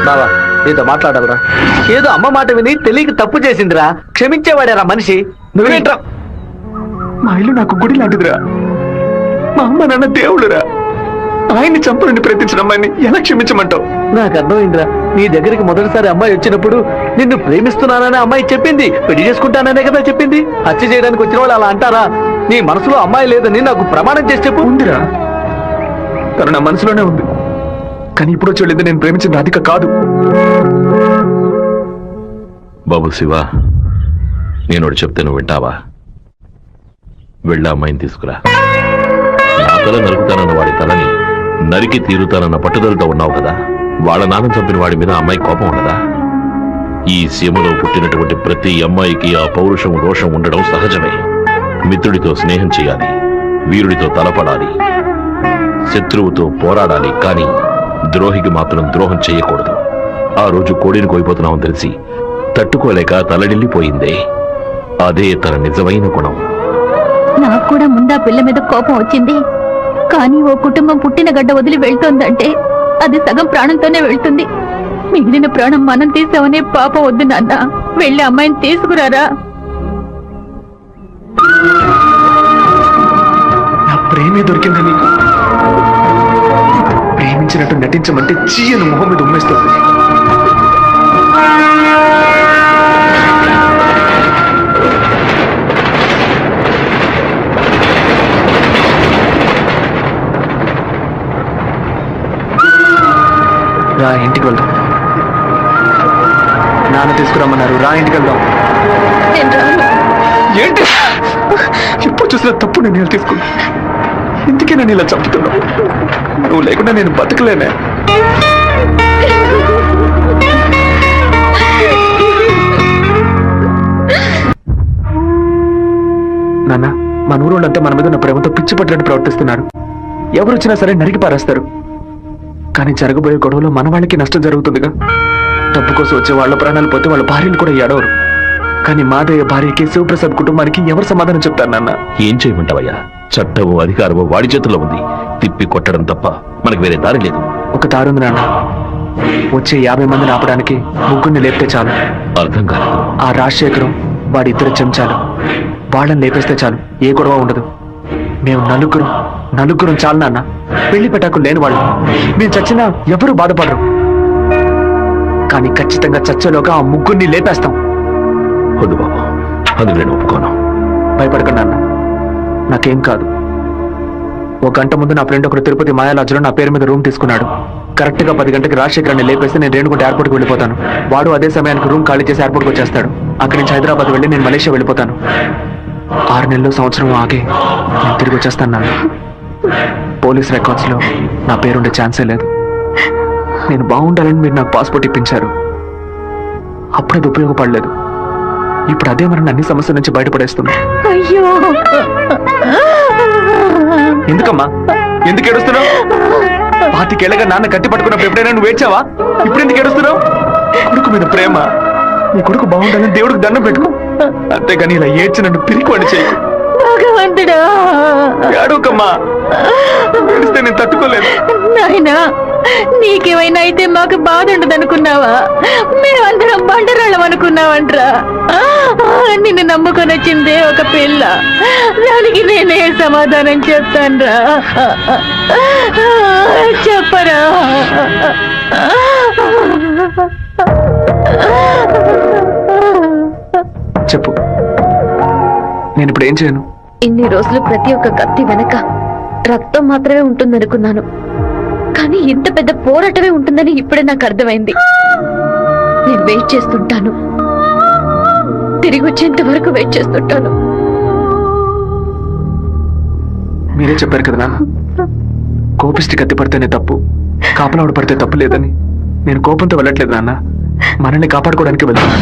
బావా నీతో మాట్లాడాలరా. ఏదో అమ్మ మాట విని తెలియక తప్పు చేసిందిరా, క్షమించేవాడేరా మనిషి. నువ్వేంట్రా? మా ఇల్లు నాకు గుడి లాంటిదిరా. మా అమ్మ నాన్న దేవుడురా. ఆయన్ని చంపనండి ప్రయత్నించిన అమ్మాయిని ఎలా క్షమించమంటావు? నాకు అర్థమైందిరా. నీ దగ్గరికి మొదటిసారి అమ్మాయి వచ్చినప్పుడు నిన్ను ప్రేమిస్తున్నానని అమ్మాయి చెప్పింది, పెళ్లి చేసుకుంటాననే కదా చెప్పింది. హత్య చేయడానికి వచ్చిన వాళ్ళు అలా అంటారా? నీ మనసులో అమ్మాయి లేదని నాకు ప్రమాణం చేసి చెప్పు. ఉందిరా, తను నా మనసులోనే ఉంది. కానీ ఇప్పుడు చూడలేదు, నేను ప్రేమించిన రాధిక కాదు. బాబు శివ, నేను ఒకటి చెప్తే నువ్వు వింటావా? వెళ్ళి అమ్మాయిని తీసుకురా. నా తల నరుకుతానన్న వాడి తలని నరికి తీరుతానన్న పట్టుదలతో ఉన్నావు కదా. వాళ్ళ నాన్న చంపిన వాడి మీద అమ్మాయి కోపం ఉండదా? ఈ సీమలో పుట్టినటువంటి ప్రతి అమ్మాయికి ఆ పౌరుషం రోషం ఉండడం సహజమే. మిత్రుడితో స్నేహం చేయాలి, వీరుడితో తలపడాలి, శత్రువుతో పోరాడాలి, కానీ ద్రోహికి మాత్రం ద్రోహం చేయకూడదు. ఆ రోజు కోడిని కోయిపోతున్నామని తెలిసి తట్టుకోలేక తలడిల్లిపోయిందే, అదే తన నిజమైన గుణం. నాకు కూడా ముందా పిల్ల మీద కోపం వచ్చింది. కానీ ఓ కుటుంబం పుట్టిన గడ్డ వదిలి వెళ్తోందంటే అది సగం ప్రాణంతోనే వెళ్తుంది. మిగిలిన ప్రాణం మనం తీసామనే పాపం వద్దు నాన్న. వెళ్ళి అమ్మాయిని తీసుకురారా. నా ప్రేమే దొరికింది నీకు. ప్రేమించినట్టు నటించమంటే చీయను మొహం మీద ఉమ్మేస్తుంది. రా, ఇంటికి వెళ్దాం. నాన్న తీసుకురమ్మన్నారు, రా ఇంటికి వెళ్దాం. ఏంటి ఎప్పుడు చూసినా తప్పు నిర్ణయాలు తీసుకున్నా. ఇందుకే నేను ఇలా చంపుతున్నావు. నువ్వు లేకుండా నేను బతకలేనే. నాన్న, మన ఊరోళ్ళంతా మన మీద ఉన్న ప్రేమతో పిచ్చి పట్టినట్టు ప్రవర్తిస్తున్నారు. ఎవరు వచ్చినా సరే నరికి పారేస్తారు. కానీ జరగబోయే గొడవలో మన వాళ్ళకి నష్టం జరుగుతుందిగా. డబ్బు కోసం వచ్చే వాళ్ళ ప్రాణాలు పోతే వాళ్ళ భార్యలు కూడా ఏడవరు. కానీ మాదయ్య భార్యకి శివప్రసాద్ కుటుంబానికి ఎవరు సమాధానం చెప్తారు నాన్న? ఏం చేయమంటావయ్యా? చట్టము అధికారము వాడి చేతుల్లో ఉంది. తిప్పి కొట్టడం తప్ప మనకు వేరే దారి లేదు. ఒక దారుంది నాన్న. వచ్చే 50 మందిని ఆపడానికి ముగ్గురిని లేపితే చాలు. అర్థం కాదు. ఆ రాజశేఖరం వాడి ఇద్దరు చెంచాలు, వాళ్ళని లేపేస్తే చాలు, ఏ గొడవ ఉండదు. మేము నలుగురం చాలు నాన్న. పెళ్లి పెట్టాకులు లేని వాళ్ళు. మేము చచ్చినా ఎవరు బాధపడరు. కానీ ఖచ్చితంగా చచ్చేలోగా ఆ ముగ్గురిని లేపేస్తాం. వద్దు బాబు, అందుకు నేను ఒప్పుకోను. భయపడకండి నాన్న, నాకేం కాదు. ఒక గంట ముందు నా ఫ్రెండ్ ఒకరు తిరుపతి మాయాలాజులో నా పేరు మీద రూమ్ తీసుకున్నాడు. కరెక్ట్ గా 10 గంటకి రాజశేఖరాన్ని లేపేస్తే నేను రేణుగుంట ఎయిర్పోర్ట్కి వెళ్ళిపోతాను. వాడు అదే సమయానికి రూమ్ ఖాళీ చేసి ఎయిర్పోర్ట్కి వచ్చేస్తాడు. అక్కడి నుంచి హైదరాబాద్ వెళ్ళి నేను మలేషియా వెళ్ళిపోతాను. 6 నెలలు సంవత్సరం ఆగి నేను తిరిగి వచ్చేస్తాను నాన్న. పోలీస్ రికార్డ్స్ లో నా పేరుండే ఛాన్సే లేదు. నేను బాగుండాలని మీరు నాకు పాస్పోర్ట్ ఇప్పించారు. అప్పుడు అది ఉపయోగపడలేదు. ఇప్పుడు అదే మరి అన్ని సమస్యల నుంచి బయటపడేస్తున్నా. అయ్యో, ఎందుకమ్మా, ఎందుకు ఏడుస్తున్నావు? 25 ఏళ్ళగా నాన్న కట్టి పట్టుకున్నప్పుడు ఎప్పుడైనా నువ్వు ఏడ్చావా? ఇప్పుడు ఎందుకు ఏడుస్తున్నావు? కొడుకు మీద ప్రేమ. నీ కొడుకు బాగుండాలని దేవుడికి దండం పెట్టుకో. అంతేగాని ఇలా ఏడ్చి నన్ను పిరికివాడి చేయకు. భగవంతుడా, ఏడవకమ్మా. ఏడిస్తే నేను తట్టుకోలేదు. నాయనా, నీకేమైనా అయితే మాకు బాధ ఉండదు అనుకున్నావా? మేమందరం బండరాళ్ళం అనుకున్నావంట్రా. నిన్ను నమ్ముకొని వచ్చిందే ఒక పిల్ల. దానికి నేనే సమాధానం చెప్తాన్రా. చెప్పరా? చెప్పు, నేను ఇప్పుడు ఏం చేయను? ఇన్ని రోజులు ప్రతి ఒక్క కత్తి వెనక రక్తం మాత్రమే ఉంటుందనుకున్నాను. కానీ ఇంత పెద్ద పోరాటమే ఉంటుందని ఇప్పుడే నాకు అర్థమైంది. నేను వెయిట్ చేస్తుంటాను, తిరిగి వచ్చేంత వరకు వెయిట్ చేస్తుంటాను. మీరే చెప్పారు కదా నాన్న, కోపిష్టి కత్తి పడితేనే తప్పు, కాపలావిడ పడితే తప్పు లేదని. నేను కోపంతో వెళ్ళట్లేదు నాన్న, మనల్ని కాపాడుకోవడానికి వెళ్తాను.